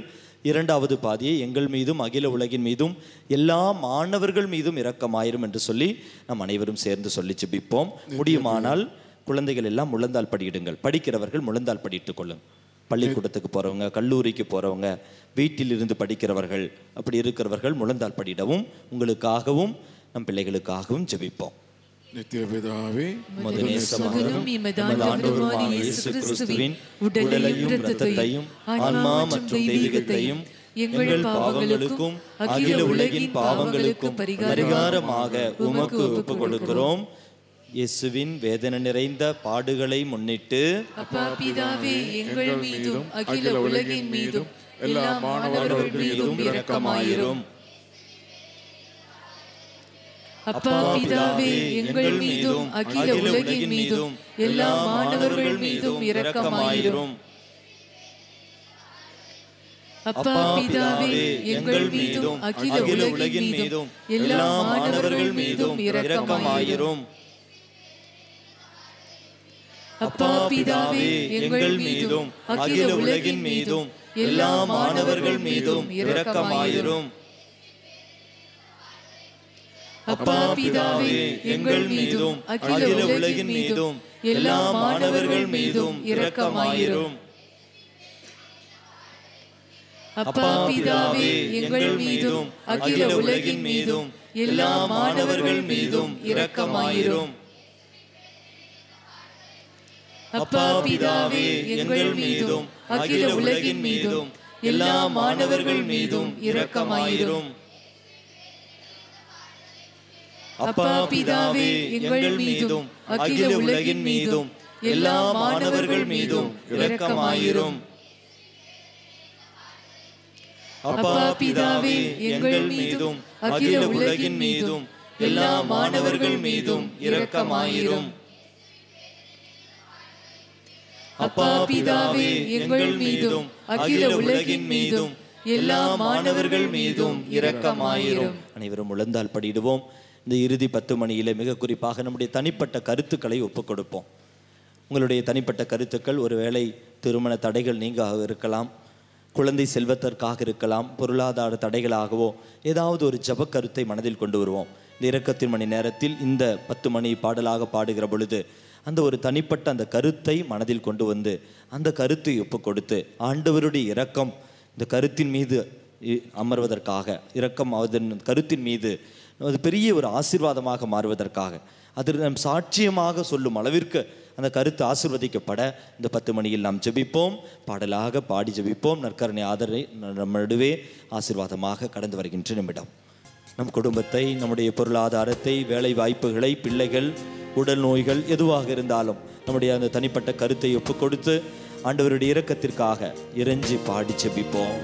S2: இரண்டாவது பாதியை எங்கள் மீதும் அகில உலகின் மீதும் எல்லா மாணவர்கள் மீதும் இரக்கமாயிரும் என்று சொல்லி நாம் அனைவரும் சேர்ந்து சொல்லி ஜெபிப்போம். முடியுமானால் குழந்தைகள் எல்லாம் முழந்தால் படியிடுங்கள். படிக்கிறவர்கள் முழந்தால் படித்துக் கொள்ளும். பள்ளிக்கூடத்துக்கு போகிறவங்க, கல்லூரிக்கு போகிறவங்க, வீட்டில் இருந்து படிக்கிறவர்கள், அப்படி இருக்கிறவர்கள் முழந்தால் படியிடவும், உங்களுக்காகவும் நம் பிள்ளைகளுக்காகவும் ஜெபிப்போம்.
S1: நித்திய பிதாவே,
S2: கிறிஸ்துவின் உடலையும் இரத்தத்தையும் ஆன்மா மற்றும் தெய்வீகத்தையும் எங்கள் பாவங்களுக்கும் அகில உலகின் பாவங்களுக்கும் பரிகாரமாக உமக்கு ஒப்புக் கொடுக்கிறோம். இயேசுவின் வேதனை நிறைந்த பாடுகளை முன்னிட்டு
S3: அப்பா பிதாவே, எங்கள் மீதும் அகில உலகின் மீதும் எல்லா மாணவர்கள் மீதும் இரக்கமாயிரும். அப்பா பிதாவே, எங்கள் மீதும் அகில உலகின் மீதும் எல்லா மாணவர்கள் மீதும் இரக்கமாயிரும். அப்பா பிதாவே, எங்கள் மீதும் அகில உலகின் மீதும் எல்லா மாணவர்கள் மீதும் இரக்கமாயிரும். அப்பா பிதாவே, எங்கள் மீதும் அகில உலகின் மீதும் எல்லா மாணவர்கள் மீதும் இரக்கமாயிரும். அப்பா பிதாவே, எங்கள் மீதும் அகில உலகின் மீதும் எல்லா மாணவர்கள் மீதும் இரக்கமாயிரும். அப்பா பிதாவே, எங்கள் மீதும் அகில உலகின் மீதும் எல்லா மாணவர்கள் மீதும் இரக்கமாயிரும். அப்பா பிதாவே, எங்கள் மீதும் அகில உலகின் மீதும் எல்லா மாணவர்கள் மீதும் இரக்கமாயிரும். அப்பா பிதாவே, எங்கள் மீதும் அகில உலகின் மீதும் எல்லா மாணவர்கள் மீதும் இரக்கமாயிரும். அப்பா பிதாவே, எங்கள் மீதும் அகில உலகின் மீதும் எல்லா மாணவர்கள் மீதும் இரக்கமாயிரும். அப்பா பிதாவே, எங்கள் மீதும் அகில உலகின் மீதும் எல்லா மாணவர்கள் மீதும் இரக்கமாயிரும்.
S2: அனைவரும் முழந்தால் படிடுவோம். இந்த இறுதி 10 மணியிலே மிக குறிப்பாக நம்முடைய தனிப்பட்ட கருத்துக்களை ஒப்புக் கொடுப்போம். உங்களுடைய தனிப்பட்ட கருத்துக்கள் ஒருவேளை திருமண தடைகள் நீங்க இருக்கலாம், குழந்தை செல்வத்திற்காக இருக்கலாம், பொருளாதார தடைகளாகவோ ஏதாவது ஒரு ஜப கருத்தை மனதில் கொண்டு வருவோம். இந்த இரக்கத்தின் மணி நேரத்தில் இந்த 10 மணி பாடலாக பாடுகிற பொழுது அந்த ஒரு தனிப்பட்ட அந்த கருத்தை மனதில் கொண்டு வந்து அந்த கருத்தை ஒப்புக் கொடுத்து ஆண்டவருடைய இரக்கம் இந்த கருத்தின் மீது அமர்வதற்காக, இரக்கம் அதன் கருத்தின் மீது அது பெரிய ஒரு ஆசீர்வாதமாக மாறுவதற்காக, அது நம் சாட்சியமாக சொல்லும் அளவிற்கு அந்த கருத்து ஆசீர்வதிக்கப்பட இந்த 10 மணியில் நாம் ஜெபிப்போம். பாடலாக பாடி ஜெபிப்போம். நற்கருணை ஆதரவை நம்மிடவே ஆசீர்வாதமாக கடந்து வருகின்ற நிமிடம். நம் குடும்பத்தை, நம்முடைய பொருளாதாரத்தை, வேலை வாய்ப்புகளை, பிள்ளைகள், உடல் நோய்கள் எதுவாக இருந்தாலும் நம்முடைய அந்த தனிப்பட்ட கருத்தை ஒப்புக் கொடுத்து ஆண்டவருடைய இரக்கத்திற்காக இறைஞ்சி பாடி ஜெபிப்போம்.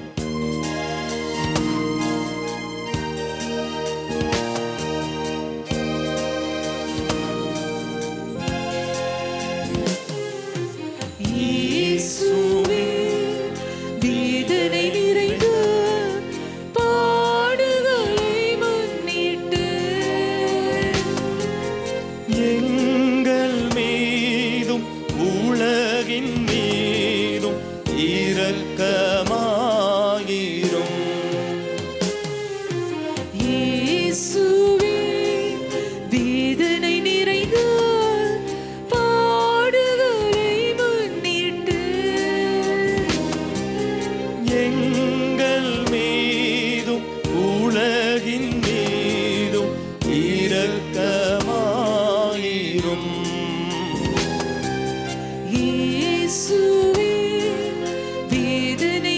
S3: வேதனை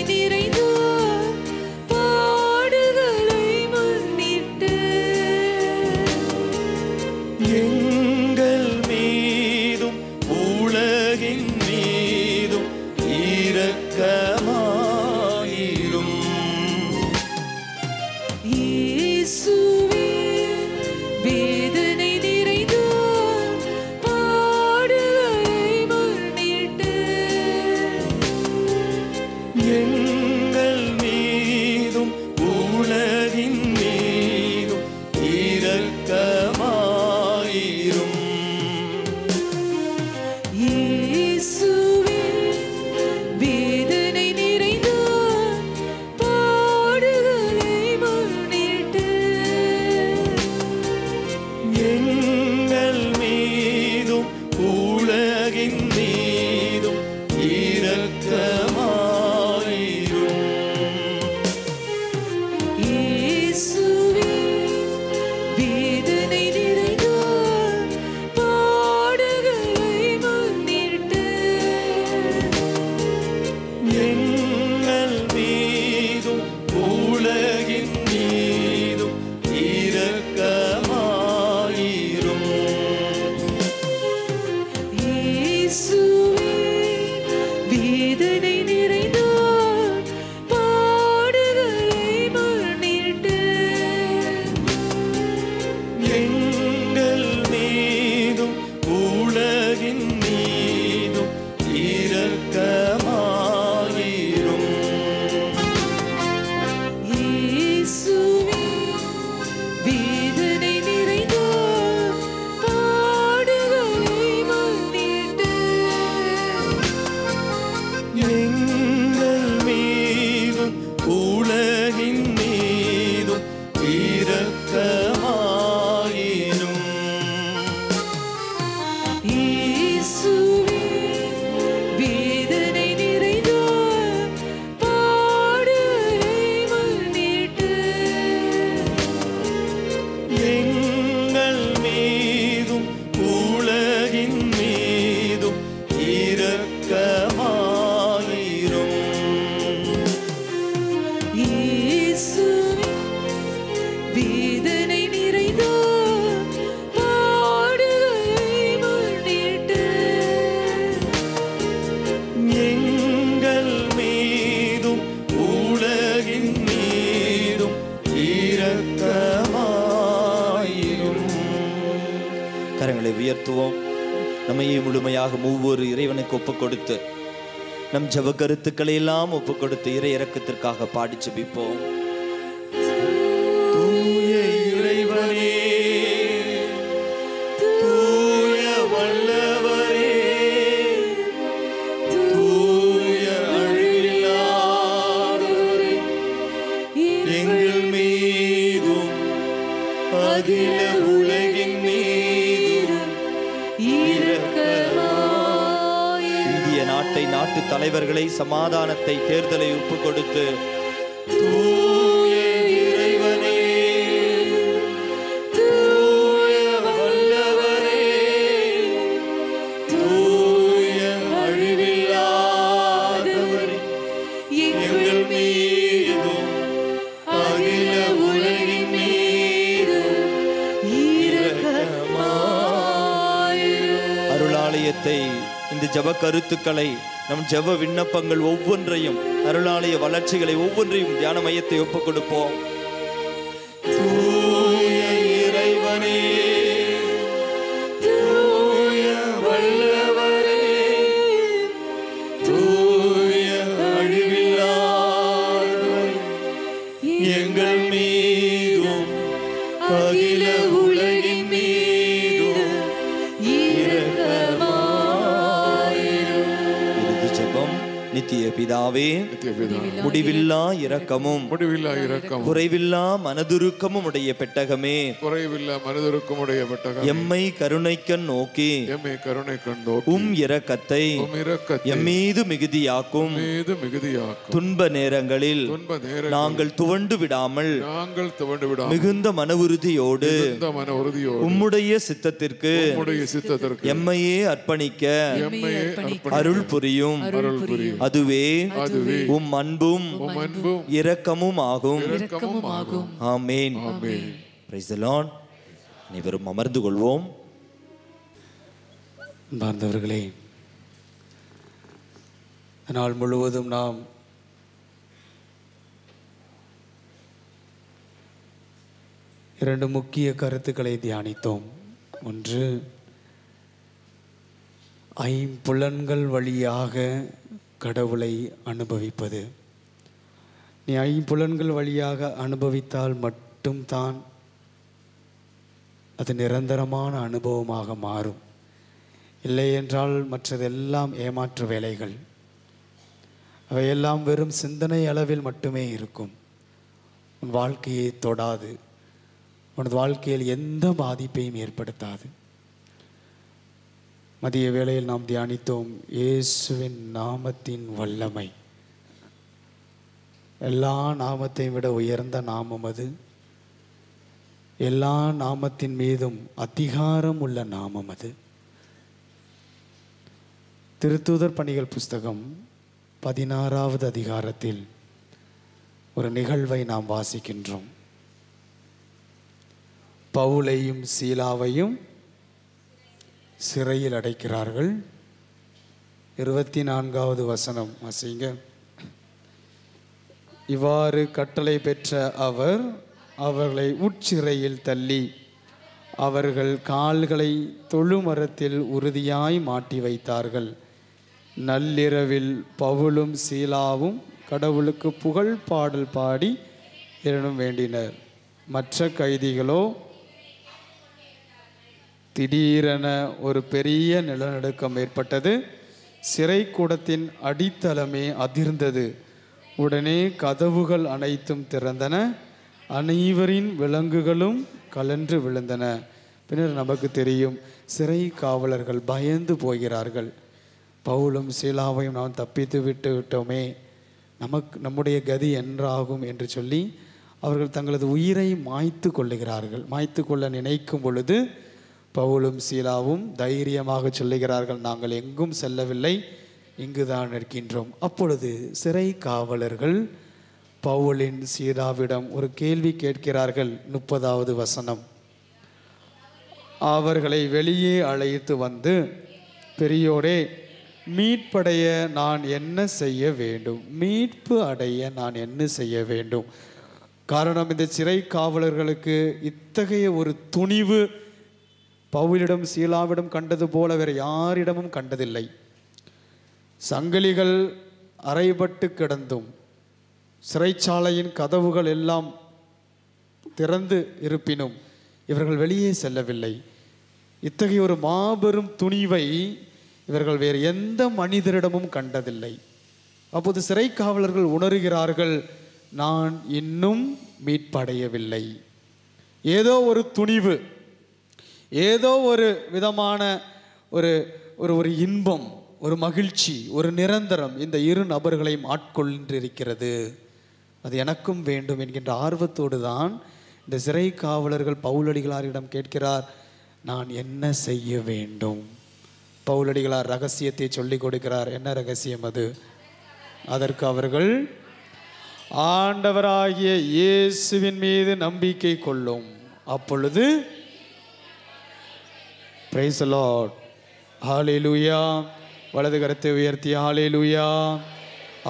S2: கரங்களை உயர்த்துவோம். நம்மையே முழுமையாக ஒவ்வொரு இறைவனுக்கு ஒப்புக் கொடுத்து நம் ஜெப கருத்துக்களை எல்லாம் ஒப்புக் கொடுத்து இறை இரக்கத்திற்காக பாடி ஜெபிப்போம். தூய இறைவனே, தூய வல்லவரே, தூய அழிவில்லாதவரே, எங்கள் மீதும் அகில உலகின் மீதும் இரக்கமாயிரும். இந்திய நாட்டை, நாட்டு தலைவர்களை, சமாதானத்தை, தேர்தலை ஒப்புக் கொடுத்து தூய இறைவனே, தூய வல்லவரே, தூய அழிவில்லாதவரே, எங்கள் மீதும் அகில உலகின் மீதும் இரக்கமாயிரும். அருளாலயத்தை, இந்த ஜெப கருத்துக்களை, நம் ஜெப விண்ணப்பங்கள் ஒவ்வொன்றையும், அருளாலய வளர்ச்சிகளை ஒவ்வொன்றையும் தியான மையத்தை ஒப்புக் கொடுப்போம். தூய இறைவனே, தூய வல்லவரே, தூய அழிவில்லாதவரே, எங்கள் மீதும் அகில உலகின் மீதும் இரக்கமாயிரும். இறுதி ஜெபம். நித்திய பிதாவே, முடிவில்லா இரக்கமும் குறைவில்லா மனதுருக்கமும் உடைய பெட்டகமே, எம்மை கருணைக்கண் நோக்கி உம் இரக்கத்தை எம்மீது மிகுதியாக்கும். துன்ப நேரங்களில் நாங்கள் துவண்டு விடாமல் மிகுந்த மன உறுதியோடு உம்முடைய சித்தத்திற்கு எம்மையே அர்ப்பணிக்க அருள் புரியும். அதுவே உம் அன்பும் இரக்கமும் ஆகும். ஆமென். Praise the lord. அனைவரும் அமர்ந்து கொள்வோம்.
S4: அன்பார்ந்தவர்களே, நாள் முழுவதும் நாம் இரண்டு முக்கிய கருத்துக்களை தியானித்தோம். ஒன்று, ஐம்புலன்கள் வழியாக கடவுளை அனுபவிப்பது. நீ ஐம்புலன்கள் வழியாக அனுபவித்தால் மட்டும்தான் அது நிரந்தரமான அனுபவமாக மாறும். இல்லை என்றால் மற்றதெல்லாம் ஏமாற்று வேலைகள். அவையெல்லாம் வெறும் சிந்தனை அளவில் மட்டுமே இருக்கும். உன் வாழ்க்கையை தொடாது, உனது வாழ்க்கையில் எந்த பாதிப்பையும் ஏற்படுத்தாது. மதிய வேளையில் நாம் தியானித்தோம், இயேசுவின் நாமத்தின் வல்லமை. எல்லா நாமத்தையும் விட உயர்ந்த நாமம் அது. எல்லா நாமத்தின் மீதும் அதிகாரம் உள்ள நாமம் அது. திருத்தூதர் பணிகள் புஸ்தகம் 16வது அதிகாரத்தில் ஒரு நிகழ்வை நாம் வாசிக்கின்றோம். பவுலையும் சீலாவையும் சிறையில் அடைக்கிறார்கள். 24வது வசனம் வாசிங்க. இவ்வாறு கட்டளை பெற்ற அவர் அவர்களை உட்சிறையில் தள்ளி அவர்கள் கால்களை தொழுமரத்தில் உறுதியாய் மாட்டி வைத்தார்கள். நள்ளிரவில் பவுலும் சீலாவும் கடவுளுக்கு புகழ் பாடல் பாடி இறைவனிடம் வேண்டினர். மற்ற கைதிகளோ திடீரென ஒரு பெரிய நிலநடுக்கம் ஏற்பட்டது. சிறை கூடத்தின் அடித்தளமே அதிர்ந்தது. உடனே கதவுகள் அனைத்தும் திறந்தன, அனைவரின் விலங்குகளும் கலன்று விழுந்தன. பின்னர் நமக்கு தெரியும், சிறை காவலர்கள் பயந்து போகிறார்கள். பவுலும் சீலாவையும் நாம் தப்பித்து விட்டோமே, நம்முடைய கதி என்றாகும் என்று சொல்லி அவர்கள் தங்களது உயிரை மாய்த்து கொள்ளுகிறார்கள். மாய்த்து கொள்ள நினைக்கும் பொழுது பவுலும் சீலாவும் தைரியமாக சொல்லுகிறார்கள், நாங்கள் எங்கும் செல்லவில்லை, இங்குதான் இருக்கின்றோம். அப்பொழுது சிறை காவலர்கள் பவுலின் சீலாவிடம் ஒரு கேள்வி கேட்கிறார்கள். 30வது வசனம். அவர்களை வெளியே அழைத்து வந்து, பெரியோரே, மீட்படைய நான் என்ன செய்ய வேண்டும்? மீட்பு அடைய நான் என்ன செய்ய வேண்டும்? காரணம், இந்த சிறை காவலர்களுக்கு இத்தகைய ஒரு துணிவு பவுலிடம் சீலாவிடம் கண்டது போல வேறு யாரிடமும் கண்டதில்லை. சங்கிலிகள் அறைபட்டு கிடந்தும் சிறைச்சாலையின் கதவுகள் எல்லாம் திறந்து இருப்பினும் இவர்கள் வெளியே செல்லவில்லை. இத்தகைய ஒரு மாபெரும் துணிவை இவர்கள் வேறு எந்த மனிதரிடமும் கண்டதில்லை. அப்போது சிறை காவலர்கள் உணர்கிறார்கள், நான் இன்னும் மீட்படையவில்லை. ஏதோ ஒரு துணிவு, ஏதோ ஒரு விதமான ஒரு ஒரு இன்பம், ஒரு மகிழ்ச்சி, ஒரு நிரந்தரம் இந்த இரு நபர்களையும் ஆட்கொண்டிருக்கிறது. அது எனக்கும் வேண்டும் என்கின்ற ஆர்வத்தோடு தான் இந்த சிறை காவலர்கள் பவுலடிகளாரிடம் கேட்கிறார், நான் என்ன செய்ய வேண்டும்? பவுலடிகளார் ரகசியத்தை சொல்லிக் கொடுக்கிறார். என்ன ரகசியம் அது? அதற்கு அவர்கள், ஆண்டவராகிய இயேசுவின் மீது நம்பிக்கை கொள்ளும், அப்பொழுது பிரைஸ் தி லார்ட், ஹல்லேலூயா. வலது கரத்தை உயர்த்தி ஹல்லேலூயா,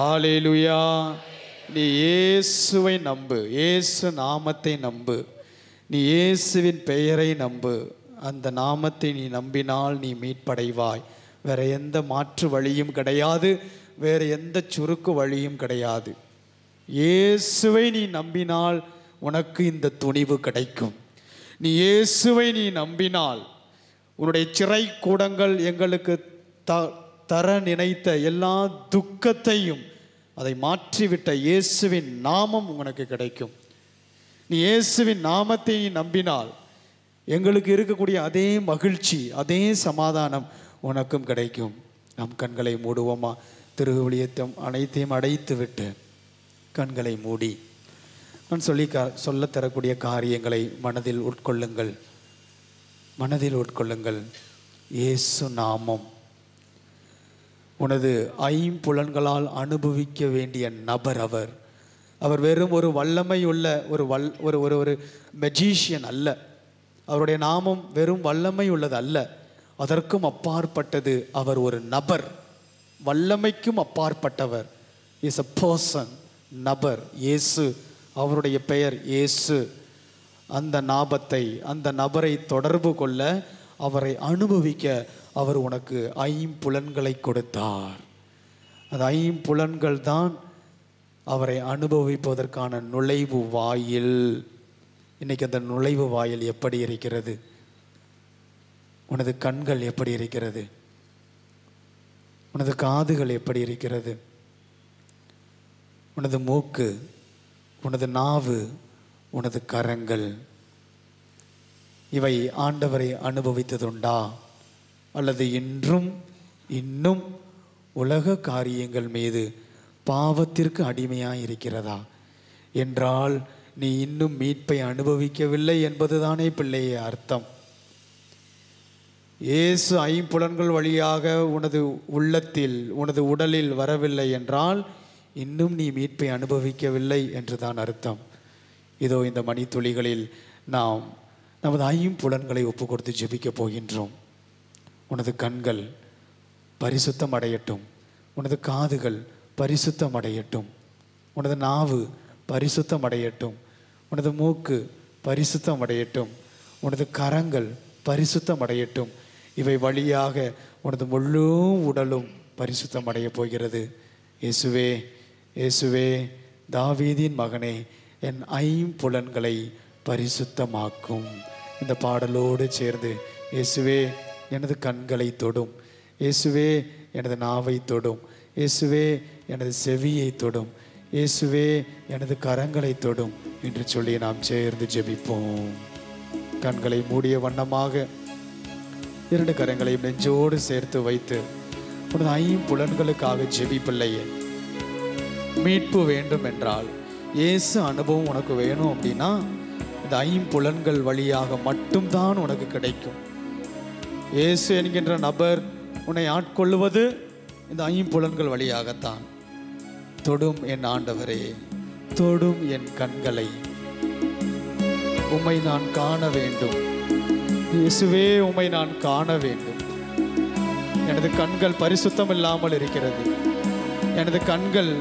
S4: ஹல்லேலூயா. நீ இயேசுவை நம்பு, இயேசு நாமத்தை நம்பு, நீ இயேசுவின் பெயரை நம்பு. அந்த நாமத்தை நீ நம்பினால் நீ மீட்படைவாய். வேற எந்த மாற்று வழியும் கிடையாது, வேறு எந்த சுருக்கு வழியும் கிடையாது. இயேசுவை நீ நம்பினால் உனக்கு இந்த துணிவு கிடைக்கும். நீ இயேசுவை நீ நம்பினால் உன்னுடைய சிறை கூடங்கள் எங்களுக்கு தர நினைத்த எல்லா துக்கத்தையும் அதை மாற்றிவிட்ட இயேசுவின் நாமம் உனக்கு கிடைக்கும். நீ இயேசுவின் நாமத்தை நீ நம்பினால் எங்களுக்கு இருக்கக்கூடிய அதே மகிழ்ச்சி, அதே சமாதானம் உனக்கும் கிடைக்கும். நம் கண்களை மூடுவோமா? திருவிழியத்தம் அனைத்தையும் அடைத்து விட்டு கண்களை மூடி நான் சொல்ல தரக்கூடிய காரியங்களை மனதில் உட்கொள்ளுங்கள், மனதில் உட்கொள்ளுங்கள். இயேசு நாமம் உனது ஐம்புலன்களால் அனுபவிக்க வேண்டிய நபர். அவர் வெறும் ஒரு வல்லமை உள்ள ஒரு மெஜிஷியன் அல்ல. அவருடைய நாமம் வெறும் வல்லமை உள்ளது அல்ல, அதற்கும் அப்பாற்பட்டது. அவர் ஒரு நபர், வல்லமைக்கும் அப்பாற்பட்டவர். இஸ் அ பர்சன், நபர். இயேசு, அவருடைய பெயர் இயேசு. அந்த நாமத்தை, அந்த நபரை தொடர்பு கொள்ள, அவரை அனுபவிக்க அவர் உனக்கு ஐம்புலன்களை கொடுத்தார். அந்த ஐம்புலன்கள் தான் அவரை அனுபவிப்பதற்கான நுழைவு வாயில். இன்னைக்கு அந்த நுழைவு வாயில் எப்படி இருக்கிறது? உனது கண்கள் எப்படி இருக்கிறது? உனது காதுகள் எப்படி இருக்கிறது? உனது மூக்கு, உனது நாவு, உனது கரங்கள், இவை ஆண்டவரை அனுபவித்ததுண்டா? அல்லது இன்னும் உலக காரியங்கள் மீது பாவத்திற்கு அடிமையாக இருக்கிறதா? என்றால் நீ இன்னும் மீட்பை அனுபவிக்கவில்லை என்பதுதானே பிள்ளையே அர்த்தம். இயேசு ஐம்புலன்கள் வழியாக உனது உள்ளத்தில், உனது உடலில் வரவில்லை என்றால் இன்னும் நீ மீட்பை அனுபவிக்கவில்லை என்றுதான் அர்த்தம். இதோ இந்த மணித்துளிகளில் நாம் நமது ஐம்புலன்களை ஒப்பு கொடுத்து ஜெபிக்க போகின்றோம். உனது கண்கள் பரிசுத்தம் அடையட்டும், உனது காதுகள் பரிசுத்தம் அடையட்டும், உனது நாவு பரிசுத்தம் அடையட்டும், உனது மூக்கு பரிசுத்தம் அடையட்டும், உனது கரங்கள் பரிசுத்தம் அடையட்டும். இவை வழியாக உனது முழு உடலும் பரிசுத்தம் அடைய போகிறது. இயேசுவே, இயேசுவே, தாவீதின் மகனே, என் ஐம்புலன்களை பரிசுத்தமாக்கும். இந்த பாடலோடு சேர்ந்து, இயேசுவே எனது கண்களை தொடும், இயேசுவே எனது நாவை தொடும், இயேசுவே எனது செவியை தொடும், இயேசுவே எனது கரங்களை தொடும் என்று சொல்லி நாம் சேர்ந்து ஜெபிப்போம். கண்களை மூடிய வண்ணமாக இரண்டு கரங்களையும் நெஞ்சோடு சேர்த்து வைத்து உனது ஐம்புலன்களுக்காக ஜெபிப்பில்லையே. மீட்பு வேண்டும் என்றால், இயேசு அனுபவம் உனக்கு வேணும் அப்படின்னா இந்த ஐம்புலன்கள் வழியாக மட்டும்தான் உனக்கு கிடைக்கும். இயேசு என்கின்ற நபர் உன்னை ஆட்கொள்ளுவது இந்த ஐம்புலன்கள் வழியாகத்தான். தொடும் என் ஆண்டவரே, தொடும் என் கண்களை, உம்மை நான் காண வேண்டும். இயேசுவே, உம்மை நான் காண வேண்டும். எனது கண்கள் பரிசுத்தம் இல்லாமல் இருக்கிறது. எனது கண்கள்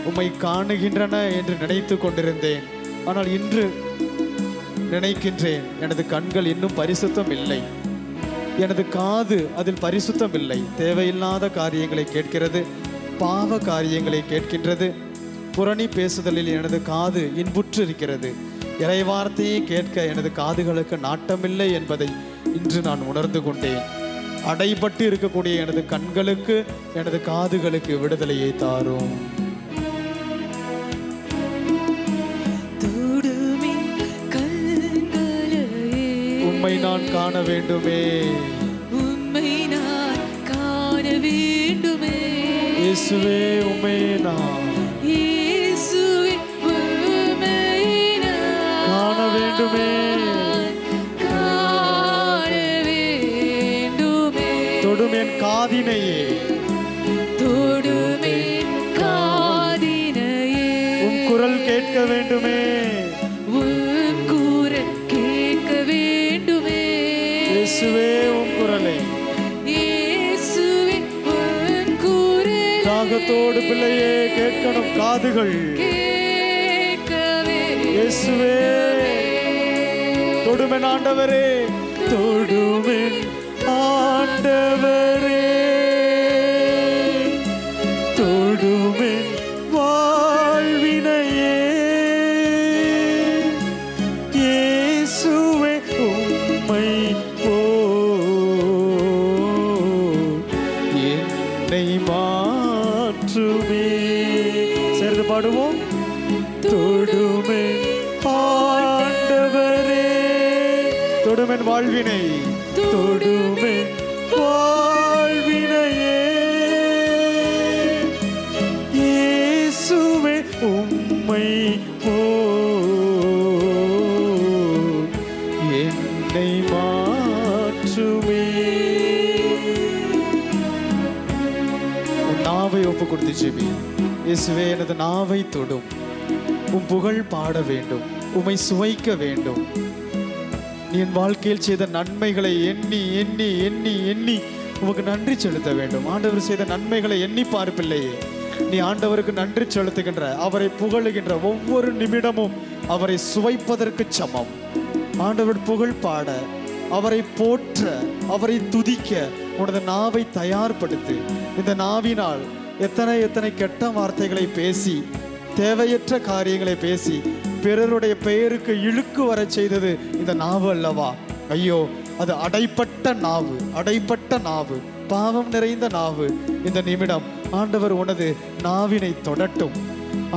S4: உம்மை காணுகின்றன என்று நினைத்து கொண்டிருந்தேன். ஆனால் இன்று நினைக்கின்றேன், எனது கண்கள் இன்னும் பரிசுத்தம் இல்லை. எனது காது அதில் பரிசுத்தம் இல்லை, தேவையில்லாத காரியங்களை கேட்கிறது, பாவ காரியங்களை கேட்கின்றது. புரணி பேசுதலில் எனது காது இன்புற்று இருக்கிறது, இறைவார்த்தையை கேட்க எனது காதுகளுக்கு நாட்டமில்லை என்பதை இன்று நான் உணர்ந்து கொண்டேன். அடைபட்டு இருக்கக்கூடிய எனது கண்களுக்கு, எனது காதுகளுக்கு விடுதலையை தாரும். உம்மை நான் காண வேண்டுமே,
S3: உம்மை நான் காண வேண்டுமே,
S4: இயேசுவே உம்மை நான்
S3: இயேசுவே உம்மை நான்
S4: காண வேண்டுமே,
S3: காண வேண்டுமே.
S4: தொடும் என் காதினையே,
S3: தொடும் என் காதினையே,
S4: உம் குரல் கேட்க வேண்டுமே,
S3: உம் குரல் கேட்க வேண்டுமே.
S4: இயேசுவே உம் குரலை,
S3: இயேசுவே உம் குரலை
S4: தாகத்தோடு பிள்ளையே கேட்கணும் காதுகள்.
S3: கேட்கவே
S4: இயேசுவே தொடுமென் ஆண்டவரே, தொடுமென் ஆண்டவரே, தொடுமென் வாழ்வினையே, இயேசுவே உம்மை என்னை மாற்றுமே. சேர்ந்து பாடுவோம். தொடுமென் ஆண்டவரே, தொடுமென் வாழ்வினை, தொடுமென் வாழ்வினையே, இயேசுவே உம்மை என்னை மாற்றுமே. உன் நாவை ஒப்பு கொடுத்து ஜெபி. இயேசுவே எனது நாவை தொடும், உம் புகழ் பாட வேண்டும், உம்மை சுவைக்க வேண்டும். நீ என் வாழ்க்கையில் செய்த நன்மைகளை எண்ணி எண்ணி எண்ணி எண்ணி உமக்கு நன்றி செலுத்த வேண்டும். ஆண்டவர் செய்த நன்மைகளை எண்ணி பார்ப்பில்லையே, நீ ஆண்டவருக்கு நன்றி செலுத்துகின்ற, அவரை புகழுகின்ற ஒவ்வொரு நிமிடமும் அவரை சுவைப்பதற்கு சமம். ஆண்டவர் புகழ் பாட, அவரை போற்ற, அவரை துதிக்க உனது நாவை தயார்படுத்து. இந்த நாவினால் எத்தனை எத்தனை கெட்ட வார்த்தைகளை பேசி, தேவையற்ற காரியங்களை பேசி பிறருடைய பெயருக்கு இழுக்கு வர செய்தது இந்த நாவு அல்லவா? ஐயோ, அது அடைப்பட்ட நாவு, அடைப்பட்ட நாவு, பாவம் நிறைந்த நாவு. இந்த நிமிடம் ஆண்டவர் உனது நாவினை தொடட்டும்,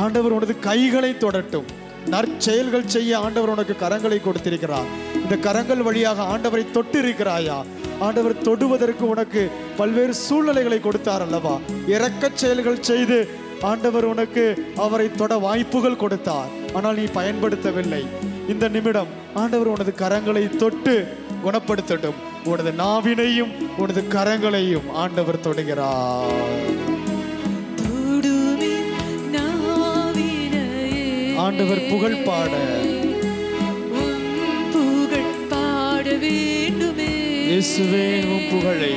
S4: ஆண்டவர் உனது கைகளை தொடட்டும். நற்செயல்கள் செய்ய ஆண்டவர் உனக்கு கரங்களை கொடுத்திருக்கிறார். இந்த கரங்கள் வழியாக ஆண்டவரை தொட்டிருக்கிறாயா? ஆண்டவர் தொடுவதற்கு உனக்கு பல்வேறு சூழ்நிலைகளை கொடுத்தார் அல்லவா? இரக்கச் செயல்கள் செய்து ஆண்டவர் உனக்கு அவரை தொட வாய்ப்புகள் கொடுத்தார், ஆனால் நீ பயன்படுத்தவில்லை. இந்த நிமிடம் ஆண்டவர் உனது கரங்களை தொட்டு குணப்படுத்தட்டும். உனது நாவினையும் உனது கரங்களையும் ஆண்டவர் தொடுகிறார். ஆண்டவர் புகழ் பாட,
S3: புகழ் பாட வேண்டுமே.
S4: இயேசுவே உம் புகழை,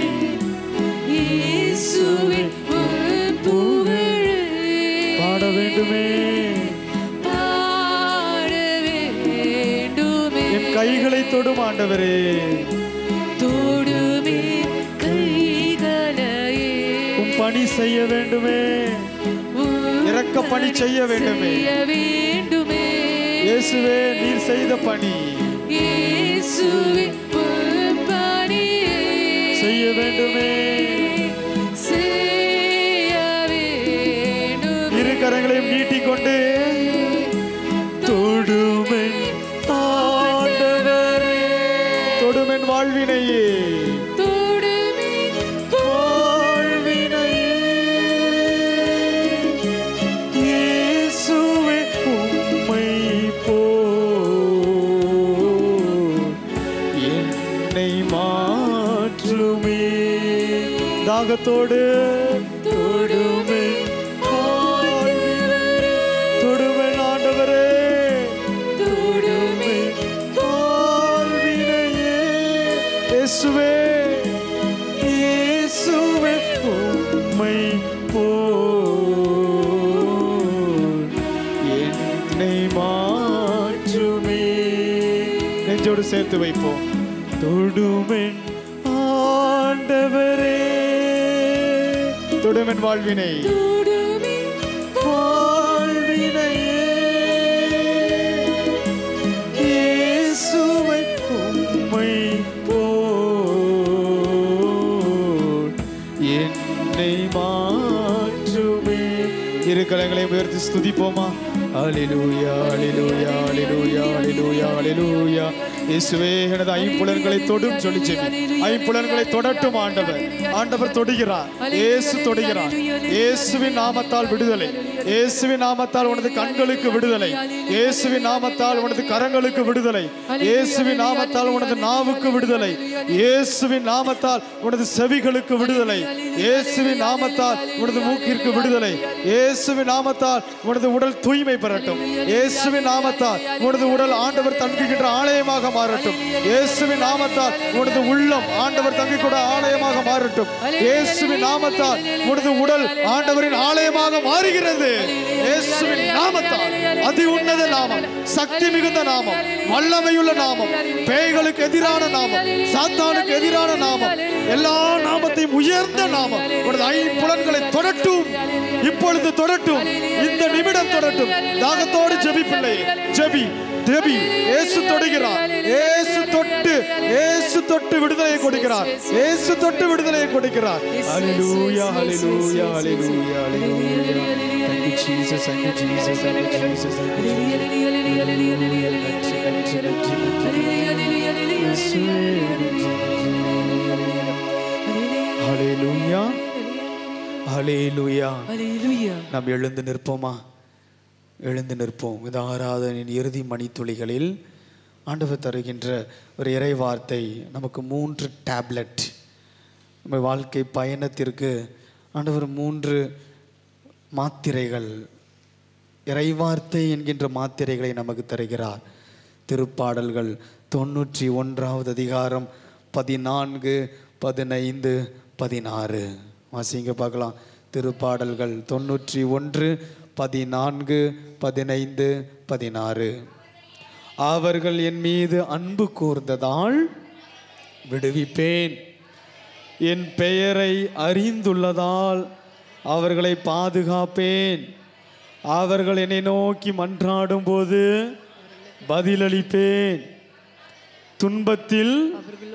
S3: இயேசுவே உம் புகழை
S4: பாட வேண்டுமே,
S3: பாட வேண்டுமே.
S4: என் கைகளை தொடும் ஆண்டவரே,
S3: தொடுமே கைகளையே,
S4: உம் பணி செய்ய வேண்டுமே, இரக்க பணி செய்ய வேண்டுமே. இயேசுவே நீர் செய்த பணி,
S3: இயேசுவே உம் பணியை
S4: செய்ய வேண்டுமே,
S3: செய்ய வேண்டுமே.
S4: இரு கரங்களையும் நீட்டிக்கொண்டு தொடுமென் ஆண்டவரே, தொடுமென் வாழ்வினையே, தாகத்தோடு தொடுமென் ஆண்டவரே, தொடுமென் வாழ்வினையே, இயேசுவே இயேசுவே உம்மை என்னை மாற்றுமே. நெஞ்சோடு சேர்த்து வைப்போம். தொடுமென் தொடுமென் வாழ்வினை இயேசுவை உம்மை போல் என்னை மாற்றுமே. இரு கரங்களை உயர்த்தி ஸ்துதிப்போமா. அல்லேலூயா அல்லேலூயா அல்லேலூயா அல்லேலூயா அல்லேலூயா. இயேசுவே எனது ஐம்புலன்களை தொடும் சொல்லி ஜெபி. ஐம்புலன்களை தொடட்டும் ஆண்டவர். ஆண்டவர் தொடுகிறார். இயேசு தொடுகிறார். இயேசுவின் நாமத்தால் விடுதலை. இயேசுவின் நாமத்தால் உனது கண்களுக்கு விடுதலை. இயேசுவின் நாமத்தால் உனது கரங்களுக்கு விடுதலை. இயேசுவின் நாமத்தால் உனது நாவுக்கு விடுதலை. இயேசுவின் நாமத்தால் உனது செவிகளுக்கு விடுதலை. இயேசுவின் நாமத்தால் உனது மூக்கிற்கு விடுதலை. இயேசுவின் நாமத்தால் உனது உடல் தூய்மை பெறட்டும். இயேசுவின் நாமத்தால் உனது உடல் ஆண்டவர் தங்குகின்ற ஆலயமாக மாறட்டும். இயேசுவின் நாமத்தால் உனது உள்ளம் ஆண்டவர் தங்கிக்கூட ஆலயமாக மாறட்டும். இயேசுவின் நாமத்தால் உனது உடல் ஆண்டவரின் ஆலயமாக மாறுகிறது. இயேசுவின் நாமத்தால் அதி உன்னத நாமம், சக்தி மிகுந்த நாமம், வல்லமையுள்ள நாமம், பேய்களுக்கு எதிரான நாமம், சாத்தானுக்கு எதிரான நாமம், எல்லா நாமத்தையும் உயர்ந்த நாமம் உனது ஐம்புலன்களை தொடட்டும். இப்பொழுது தொடட்டும். இந்த நிமிடம் தொடட்டும். தாகத்தோடு ஜெபி பிள்ளை, ஜெபி ஜெபி. இயேசு தொடுகிறார். இயேசு தொட்டு விடுதலையை கொடுக்கிறார். இயேசு தொட்டு விடுதலையை கொடுக்கிறார். ஹல்லேலூயா ஹல்லேலூயா ஹல்லேலூயா ஹல்லேலூயா. Thank you Jesus, thank you Jesus, thank you Jesus, thank you Jesus. ஹல்லேலூயா ஹல்லேலூயா ஹல்லேலூயா. நாம் எழுந்து நிற்போமா? எழுந்து நிற்போம். இந்த ஆராதனின் இறுதி மணித்துளிகளில் ஆண்டவர் தருகின்ற ஒரு இறை வார்த்தை நமக்கு 3 டேப்லெட். நம்ம வாழ்க்கை பயணத்திற்கு ஆண்டவர் 3 மாத்திரைகள், இறைவார்த்தை என்கின்ற மாத்திரைகளை நமக்கு தருகிறார். திருப்பாடல்கள் 91வது அதிகாரம் 14, 15, 16 வாசிங்க பார்க்கலாம். திருப்பாடல்கள் 91, 14, 15, 16. அவர்கள் என் மீது அன்பு கூர்ந்ததால் விடுவிப்பேன். என் பெயரை அறிந்துள்ளதால் அவர்களை பாதுகாப்பேன். அவர்கள் என்னை நோக்கி மன்றாடும் போது பதிலளிப்பேன். துன்பத்தில்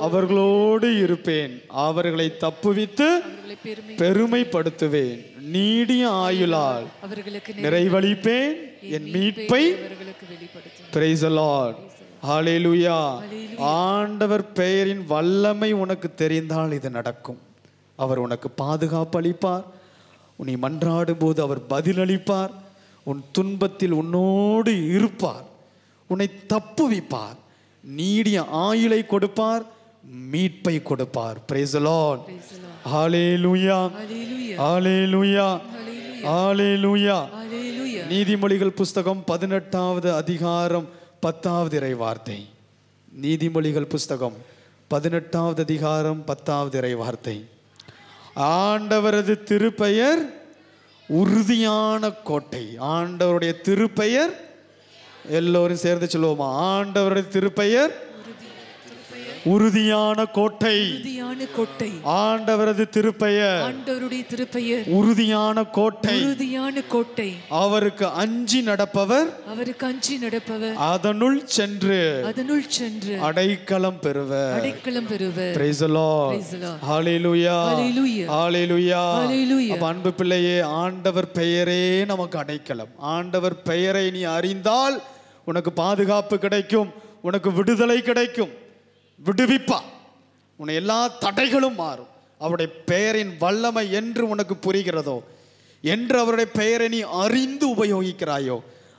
S4: அவர்களோடு இருப்பேன். அவர்களை தப்புவித்து பெருமைப்படுத்துவேன். நீடிய ஆயுளால் நிறைவளிப்பேன். என் மீட்பை Praise the Lord. Hallelujah. ஆண்டவர் பெயரின் வல்லமை உனக்கு தெரிந்தால் இது நடக்கும். அவர் உனக்கு பாதுகாப்பு அளிப்பார். உன்னை மன்றாடும் போது அவர் பதிலளிப்பார். உன் துன்பத்தில் உன்னோடு இருப்பார். உன்னை தப்புவிப்பார். நீடிய ஆயுளை கொடுப்பார். மீட்பை கொடுப்பார். Praise the Lord. Hallelujah. Hallelujah. Hallelujah. நீதிமொழிகள் புஸ்தகம் 18வது அதிகாரம் 10வது இறை வார்த்தை. நீதிமொழிகள் புஸ்தகம் 18வது அதிகாரம் 10வது இறை வார்த்தை. ஆண்டவரது திருப்பெயர் உறுதியான கோட்டை. ஆண்டவருடைய திருப்பெயர் எல்லோரும் சேர்ந்து சொல்லுவோமா? ஆண்டவருடைய திருப்பெயர் உறுதியான கோட்டை. ஆண்டவரது திருப்பெயர் உறுதியான கோட்டை. அவருக்கு அஞ்சி நடப்பவர் அதனுள் சென்று அடைக்கலம் பெறுவர். Praise the Lord. Hallelujah. Hallelujah. அப்ப அன்பு பிள்ளையே, ஆண்டவர் பெயரே நமக்கு அடைக்கலம். ஆண்டவர் பெயரை நீ அறிந்தால் உனக்கு பாதுகாப்பு கிடைக்கும். உனக்கு விடுதலை கிடைக்கும். விடுவிப்பா. உன்னை எல்லா தடைகளும் மாறும். அவருடைய பெயரின் வல்லமை என்று உனக்கு புரிகிறதோ, என்று அவருடைய பெயரை நீ அறிந்து உபயோகிக்கிறாயோ,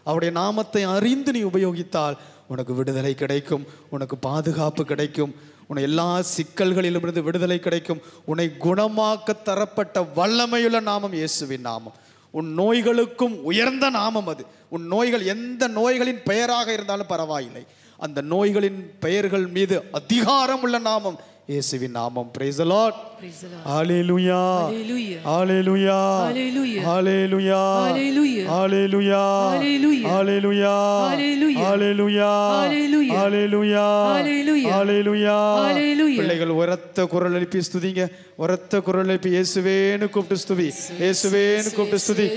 S4: அவருடைய நாமத்தை அறிந்து நீ உபயோகித்தால் உனக்கு விடுதலை கிடைக்கும். உனக்கு பாதுகாப்பு கிடைக்கும். உன்னை எல்லா சிக்கல்களிலும் இருந்து விடுதலை கிடைக்கும். உன்னை குணமாக்க தரப்பட்ட வல்லமையுள்ள நாமம் இயேசுவின் நாமம். உன் நோய்களுக்கும் உயர்ந்த நாமம் அது. உன் நோய்கள் எந்த நோய்களின் பெயராக இருந்தாலும் பரவாயில்லை, அந்த நோய்களின் பெயர்கள் மீது அதிகாரம் உள்ள நாமம் இயேசுவின் நாமம். praise the Lord.
S3: Praise the Lord.
S4: Hallelujah.
S3: Hallelujah.
S4: Hallelujah.
S3: Hallelujah.
S4: Hallelujah.
S3: Hallelujah.
S4: Hallelujah.
S3: Hallelujah.
S4: Hallelujah.
S3: Hallelujah.
S4: Hallelujah.
S3: Hallelujah.
S4: Hallelujah.
S3: Hallelujah.
S4: Hallelujah.
S3: Hallelujah.
S4: பிள்ளைகள் உரத்த குரல் எழுப்பி ஸ்துதிங்க. உரத்த குரல் எழுப்பி இயேசுவேன்னு கூப்பிட்டு ஸ்துதி. இயேசுவேன்னு கூப்பிட்டு ஸ்துதி.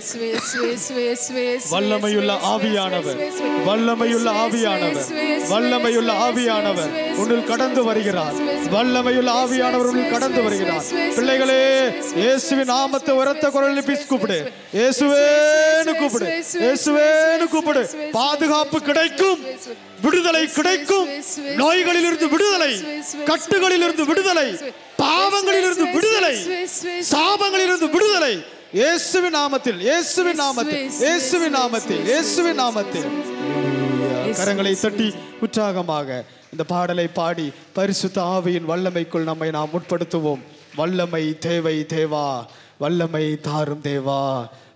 S4: வல்லமையுள்ள ஆவியானவர், வல்லமையுள்ள ஆவியானவர், வல்லமையுள்ள ஆவியானவர் உன்னில் கடந்து வருகிறார். வல்லமையுள்ள ஆவியானவர் உன்னில் கடந்து வருகிறார். பிள்ளைகளே, இயேசுவின் நாமத்தை உரத்த குரல் எழுப்பி கூப்பிடு. இயேசுவேன்னு கூப்பிடு. இயேசுவேன்னு கூப்பிடு. பாதுகாப்பு கிடைக்கும், விடுதலை கிடைக்கும். நோய்களிலிருந்து விடுதலை, கட்டுகளிலிருந்து விடுதலை, பாவங்களிலிருந்து விடுதலை, சாபங்களிலிருந்து விடுதலை. இயேசுவின் நாமத்தில், இயேசுவின் நாமத்தில், இயேசுவின் நாமத்தில், இயேசுவின் நாமத்தில். கரங்களை தட்டி உற்சாகமாக இந்த பாடலை பாடி பரிசுத்த ஆவியின் வல்லமைக்குள் நம்மை நாம் உட்படுத்துவோம். வல்லமை தேவை தேவா, வல்லமை தாரும் தேவா.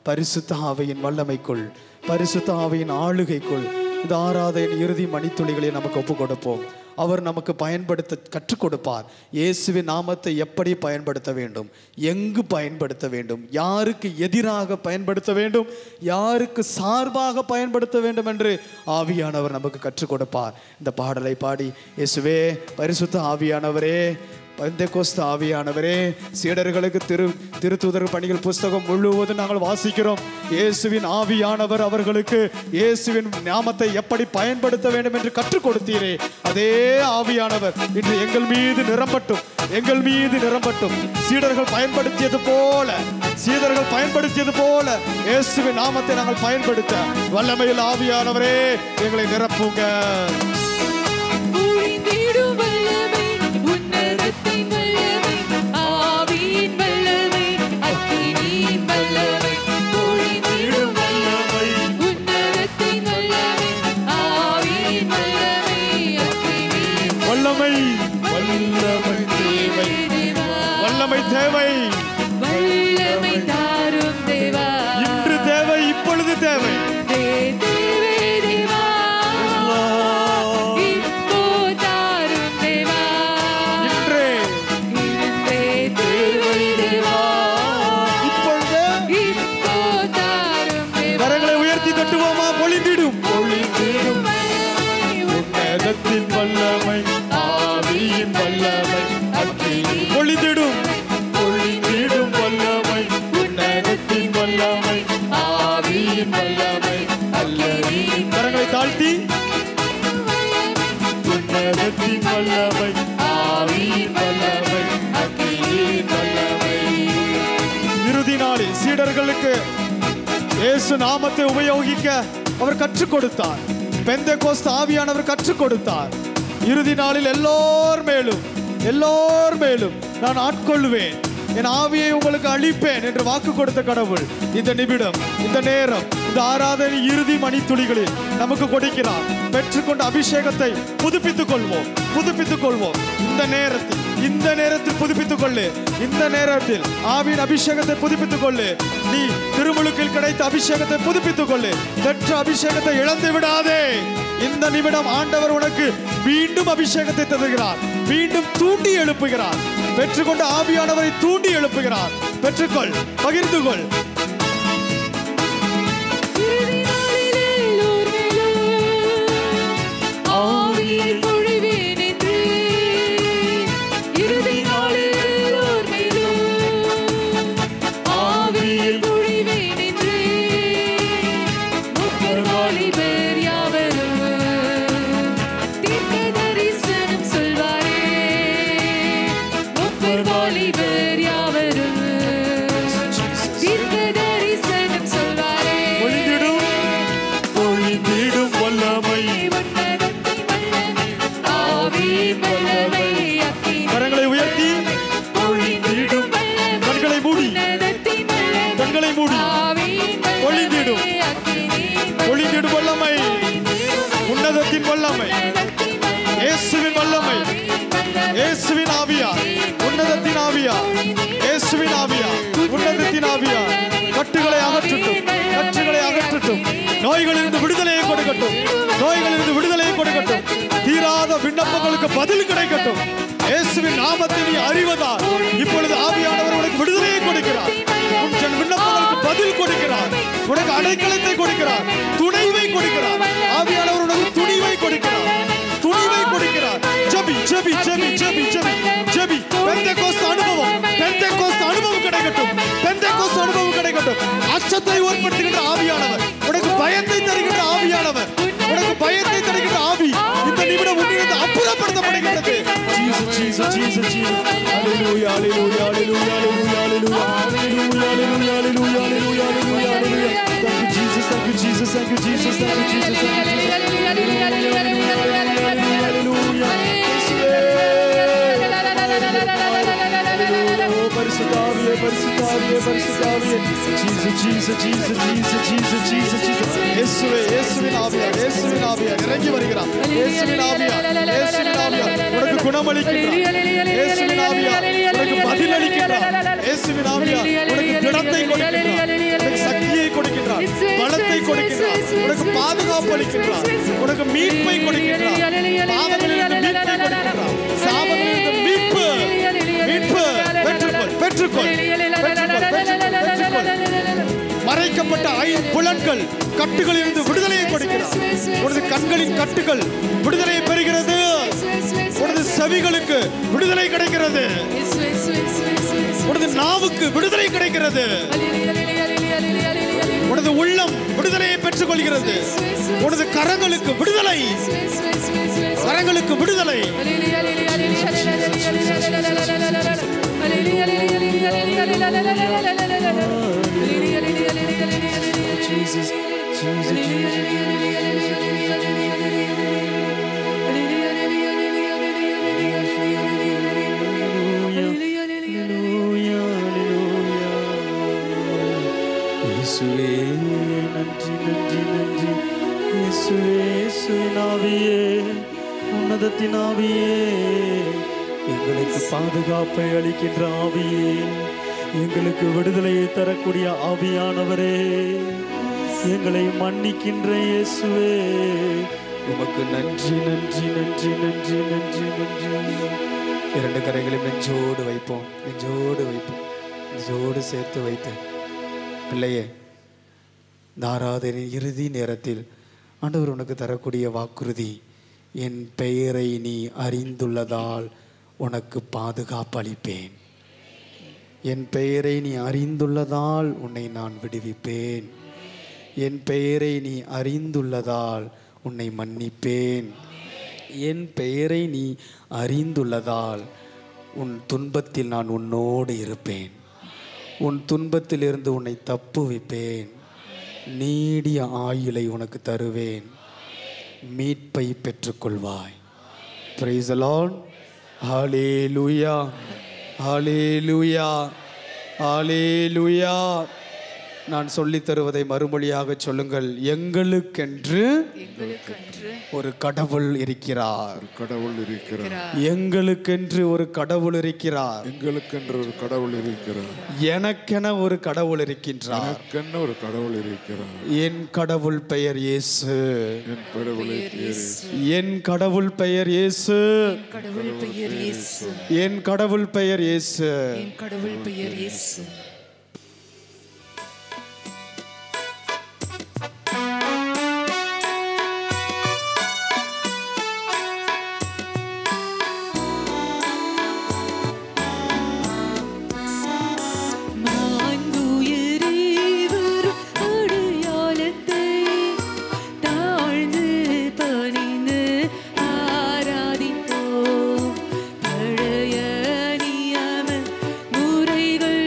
S4: பரிசுத்த ஆவியின் வல்லமைக்குள், பரிசுத்த ஆவியின் ஆளுகைக்குள் இந்த ஆராதனையின் இறுதி மணித்துளிகளை நமக்கு ஒப்பு கொடுப்போம். அவர் நமக்கு பயன்படுத்த கற்றுக் கொடுப்பார். இயேசுவின் நாமத்தை எப்படி பயன்படுத்த வேண்டும், எங்கு பயன்படுத்த வேண்டும், யாருக்கு எதிராக பயன்படுத்த வேண்டும், யாருக்கு சார்பாக பயன்படுத்த வேண்டும் என்று ஆவியானவர் நமக்கு கற்றுக் கொடுப்பார். இந்த பாடலை பாடி இயேசுவே, பரிசுத்த ஆவியானவரே, பெந்தெகோஸ்து ஆவியானவரே, சீடர்களுக்கு திருத்தூதர் பணிகள் புஸ்தகம் முழுவதும் நாங்கள் வாசிக்கிறோம். இயேசுவின் ஆவியானவர் அவர்களுக்கு இயேசுவின் நாமத்தை எப்படி பயன்படுத்த வேண்டும் என்று கற்றுக் கொடுத்தீரே, அதே ஆவியானவர் இன்று எங்கள் மீது நிரம்பட்டும், எங்கள் மீது நிரம்பட்டும். சீடர்கள் பயன்படுத்தியது போல இயேசுவின் நாமத்தை நாங்கள் பயன்படுத்த வல்லமையில் ஆவியானவரே எங்களை நிரப்புங்க. வல்லமை தேவை, வல்லமை தாரும் தேவா. இன்று தேவை, இப்பொழுது தேவை. கரங்களை உயர்த்தி தட்டுவோமா? பொழிந்திடும், பொழிந்திடும் உன்னதத்தின் வல்லமை, ஆவியின் வல்லமை, பொழிந்திடும், பொழிந்திடும் வல்லமை, உன்னதத்தின் வல்லமை, ஆவியின் வல்லமை. கரங்களை தாழ்த்தி, உன்னதத்தின் வல்லமை, ஆவியின் வல்லமை, அக்கினியின் வல்லமை. இறுதி நாளில் சீடர்களுக்கு இயேசு நாமத்தை உபயோகிக்க அவர் கற்றுக் கொடுத்தார். பெந்தெகோஸ்து ஆவியானவர் கற்றுக் கொடுத்தார். இறுதி நாளில் எல்லோர் மேலும் நான் ஆட்கொள்வேன், என் ஆவியை உங்களுக்கு அளிப்பேன் என்று வாக்கு கொடுத்த கடவுள் இந்த நிமிடம், இந்த நேரம், இந்த ஆராதனை இறுதி மணித்துளிகளில் நமக்கு கொடுக்கிறார். பெற்றுக்கொண்ட அபிஷேகத்தை புதுப்பித்துக் கொள்வோம். இந்த நேரத்தில் புதுப்பித்துக் கொள்ளு. இந்த நேரத்தில் ஆவியின் அபிஷேகத்தை புதுப்பித்துக் கொள்ளு. நீ திருமுழுக்கில் கிடைத்த அபிஷேகத்தை புதுப்பித்துக் கொள்ளு. பெற்ற அபிஷேகத்தை இழந்து விடாதே. இந்த நிமிடம் ஆண்டவர் உனக்கு மீண்டும் அபிஷேகத்தை தருகிறார், மீண்டும் தூண்டி எழுப்புகிறார். பெற்றுக்கொண்ட ஆவியானவரை தூண்டி எழுப்புகிறார். பெற்றுக்கொள், பகிர்ந்து கொள். இயேசுவின் ஆவியா, உன்னதத்தின் ஆவியா, இயேசுவின் ஆவியா, உன்னதத்தின் ஆவியா, கட்டுகளை அகற்றட்டும், நோய்களிலிருந்து விடுதலையை கொடுக்கட்டும், தீராத விண்ணப்பங்களுக்கு பதில் கிடைக்கட்டும். இயேசுவின் நாமத்தை நீ அறிவதால் இப்பொழுது ஆவியானவர் உனக்கு விடுதலையை கொடுக்கிறார். உன் விண்ணப்பங்களுக்கு பதில் கொடுக்கிறார். உனக்கு அடைக்கலத்தை கொடுக்கிறார். துணைவை கொடுக்கிறார். ஆவியானவர் உனக்கு துணிவை கொடுக்கிறார். துணிவை கொடுக்கிறார். ஜெபி ஜெபி ஜெபி ஜெபி ஜெபி ஜெபி. பெந்தேகோஸ்து அனுபவம் கிடைக்கட்டும். பெந்தேகோஸ்து அனுபவம் கிடைக்கட்டும். அச்சத்தை ஏற்படுத்துகின்ற ஆவியானவர், உனக்கு பயத்தை தருகின்ற ஆவியானவர், உனக்கு பயத்தை தருகின்ற ஆவி இந்த நிமிடம் உன்னிலிருந்து அப்புறப்படுத்தப்படுகிறது. Jesus Jesus Jesus Jesus. Hallelujah hallelujah hallelujah hallelujah hallelujah hallelujah hallelujah hallelujah hallelujah hallelujah. Thank you Jesus, thank you Jesus, thank you Jesus, thank you Jesus, thank you Jesus. பரிசுத்தாவியே பரிசுத்தாவியே பரிசுத்தாவியே. Jesus Jesus Jesus Jesus Jesus Jesus Jesus. இயேசுவே இயேசுவின் ஆவியார், இயேசுவின் ஆவியார் இறங்கி வருகிறார். இயேசுவின் ஆவியார், இயேசுவின் ஆவியார் உனக்கு குணமளிக்கிறார். இயேசுவின் ஆவியார் உனக்கு பதில் அளிக்கிறார். இயேசுவின் ஆவியார் உனக்கு திடத்தை கொடுக்கிறார். உனக்கு சக்தியை கொடுக்கிறார். பலத்தை கொடுக்கிறார். உனக்கு பாதுகாப்பு அளிக்கிறார். உனக்கு மீட்பை கொடுக்கிறார். பாவங்களிலிருந்து மீட்பை கொடுக்கிறார். சாபங்களிலிருந்து மீட்பு மீட்பு பெற்றுக்கொள். மறைக்கப்பட்ட புலன்கள் கட்டுகளிலிருந்து விடுதலையை கொடுக்கிறார். உனது கண்களின் கட்டுகள் விடுதலையை பெறுகிறது. உனது செவிகளுக்கு விடுதலை கிடைக்கிறது. உனது நாவுக்கு விடுதலை கிடைக்கிறது. உனது உள்ளம் விடுதலையை பெற்றுக் கொள்கிறது. உனது கரங்களுக்கு விடுதலை, கரங்களுக்கு விடுதலை. Jesus, Jesus, இயேசுவே நன்றி நன்றி நன்றி. இயேசுவே இயேசுவின் ஆவியே, உன்னதத்தின் ஆவியே, எங்களுக்கு பாதுகாப்பை அளிக்கின்ற ஆவியே, எங்களுக்கு விடுதலையை தரக்கூடிய ஆவியானவரே, எங்களை மன்னிக்கின்ற இயேசுவே, உமக்கு நன்றி நன்றி நன்றி நன்றி நன்றி நன்றி. இரண்டு கரைகளை நெஞ்சோடு வைப்போம், நெஞ்சோடு வைப்போம், நெஞ்சோடு சேர்த்து வைத்து பிள்ளையே, இந்த ஆராதனை இறுதி நேரத்தில் ஆண்டவர் உனக்கு தரக்கூடிய வாக்குறுதி, என் பெயரை நீ அறிந்துள்ளதால் உனக்கு பாதுகாப்பு அளிப்பேன். என் பெயரை நீ அறிந்துள்ளதால் உன்னை நான் விடுவிப்பேன். என் பெயரை நீ அறிந்துள்ளதால் உன்னை மன்னிப்பேன். என் பெயரை நீ அறிந்துள்ளதால் உன் துன்பத்தில் நான் உன்னோடு இருப்பேன். உன் துன்பத்திலிருந்து உன்னை தப்புவிப்பேன். நீடிய ஆயுளை உனக்கு தருவேன். மீட்பை பெற்றுக்கொள்வாய். Praise the Lord. Hallelujah. Hallelujah. Hallelujah. நான் சொல்லித் தருவதை மறுமொழியாக சொல்லுங்கள். எங்களுக்கென்று ஒரு கடவுள் இருக்கிறார்.
S1: கடவுள் இருக்கிறார்.
S4: எங்களுக்கென்று ஒரு கடவுள் இருக்கிறார்.
S1: எங்களுக்கென்று ஒரு கடவுள் இருக்கிறார்.
S4: எனக்கென ஒரு கடவுள் இருக்கின்றார்.
S1: எனக்கென ஒரு கடவுள் இருக்கிறார்.
S4: என் கடவுள் பெயர் இயேசு.
S1: என் கடவுள்
S4: என் கடவுள் பெயர் இயேசு. என் கடவுள் பெயர் இயேசு.
S3: என் கடவுள் பெயர் இயேசு.
S5: முறைகள்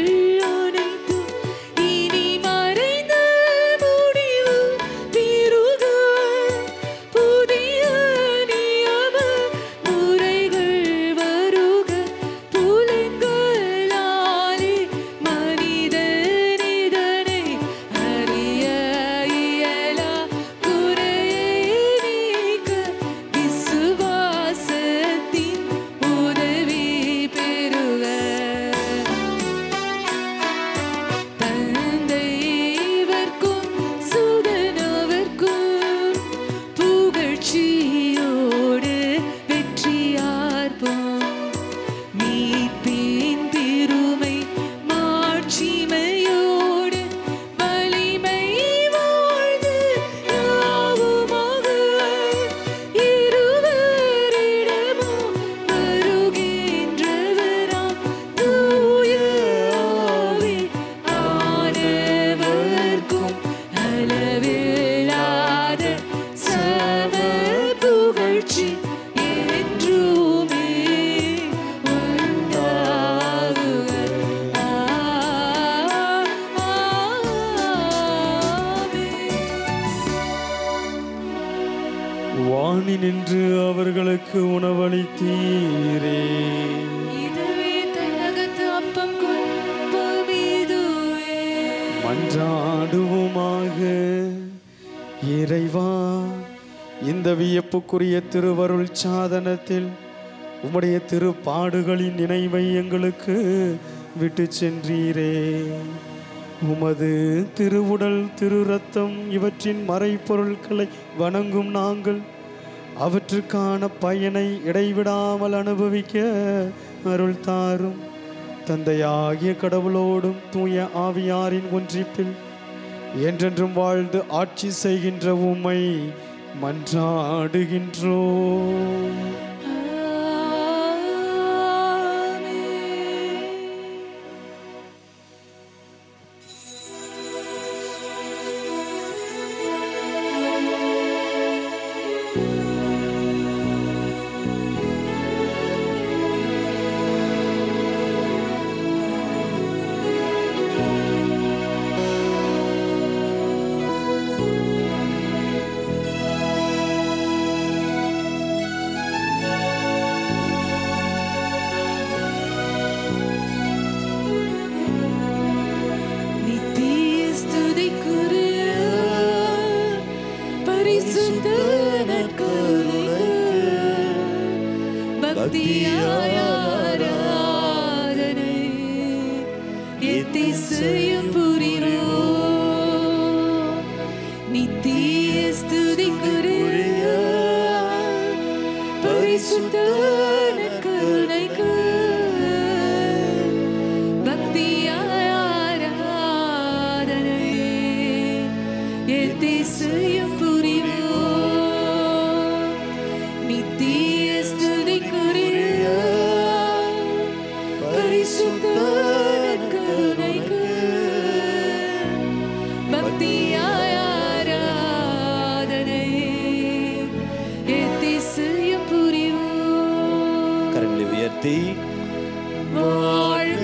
S4: முன்னி நின்று அவர்களுக்கு உணவளித்தீரே.
S3: இதுவே தன்னகத்து அப்பம் கொன்பதுவே.
S4: மன்றாடுவோமாக. இறைவா, இந்த வியப்புக்குரிய திருவருள் சாதனத்தில் உம்முடைய திருப்பாடுகளின் நினைவை எங்களுக்கு விட்டு சென்றீரே. உமது திருவுடல் திரு ரத்தம் இவற்றின் மறைப்பொருட்களை வணங்கும் நாங்கள் அவற்றுக்கான பயனை இடைவிடாமல் அனுபவிக்க அருள் தாரும். தந்தையாகிய கடவுளோடும் தூய ஆவியாரின் ஒன்றிப்பில் என்றென்றும் வாழ்ந்து ஆட்சி செய்கின்ற உம்மை மன்றாடுகின்றோம்.
S2: கரங்களை உயர்த்தி
S3: வாழ்க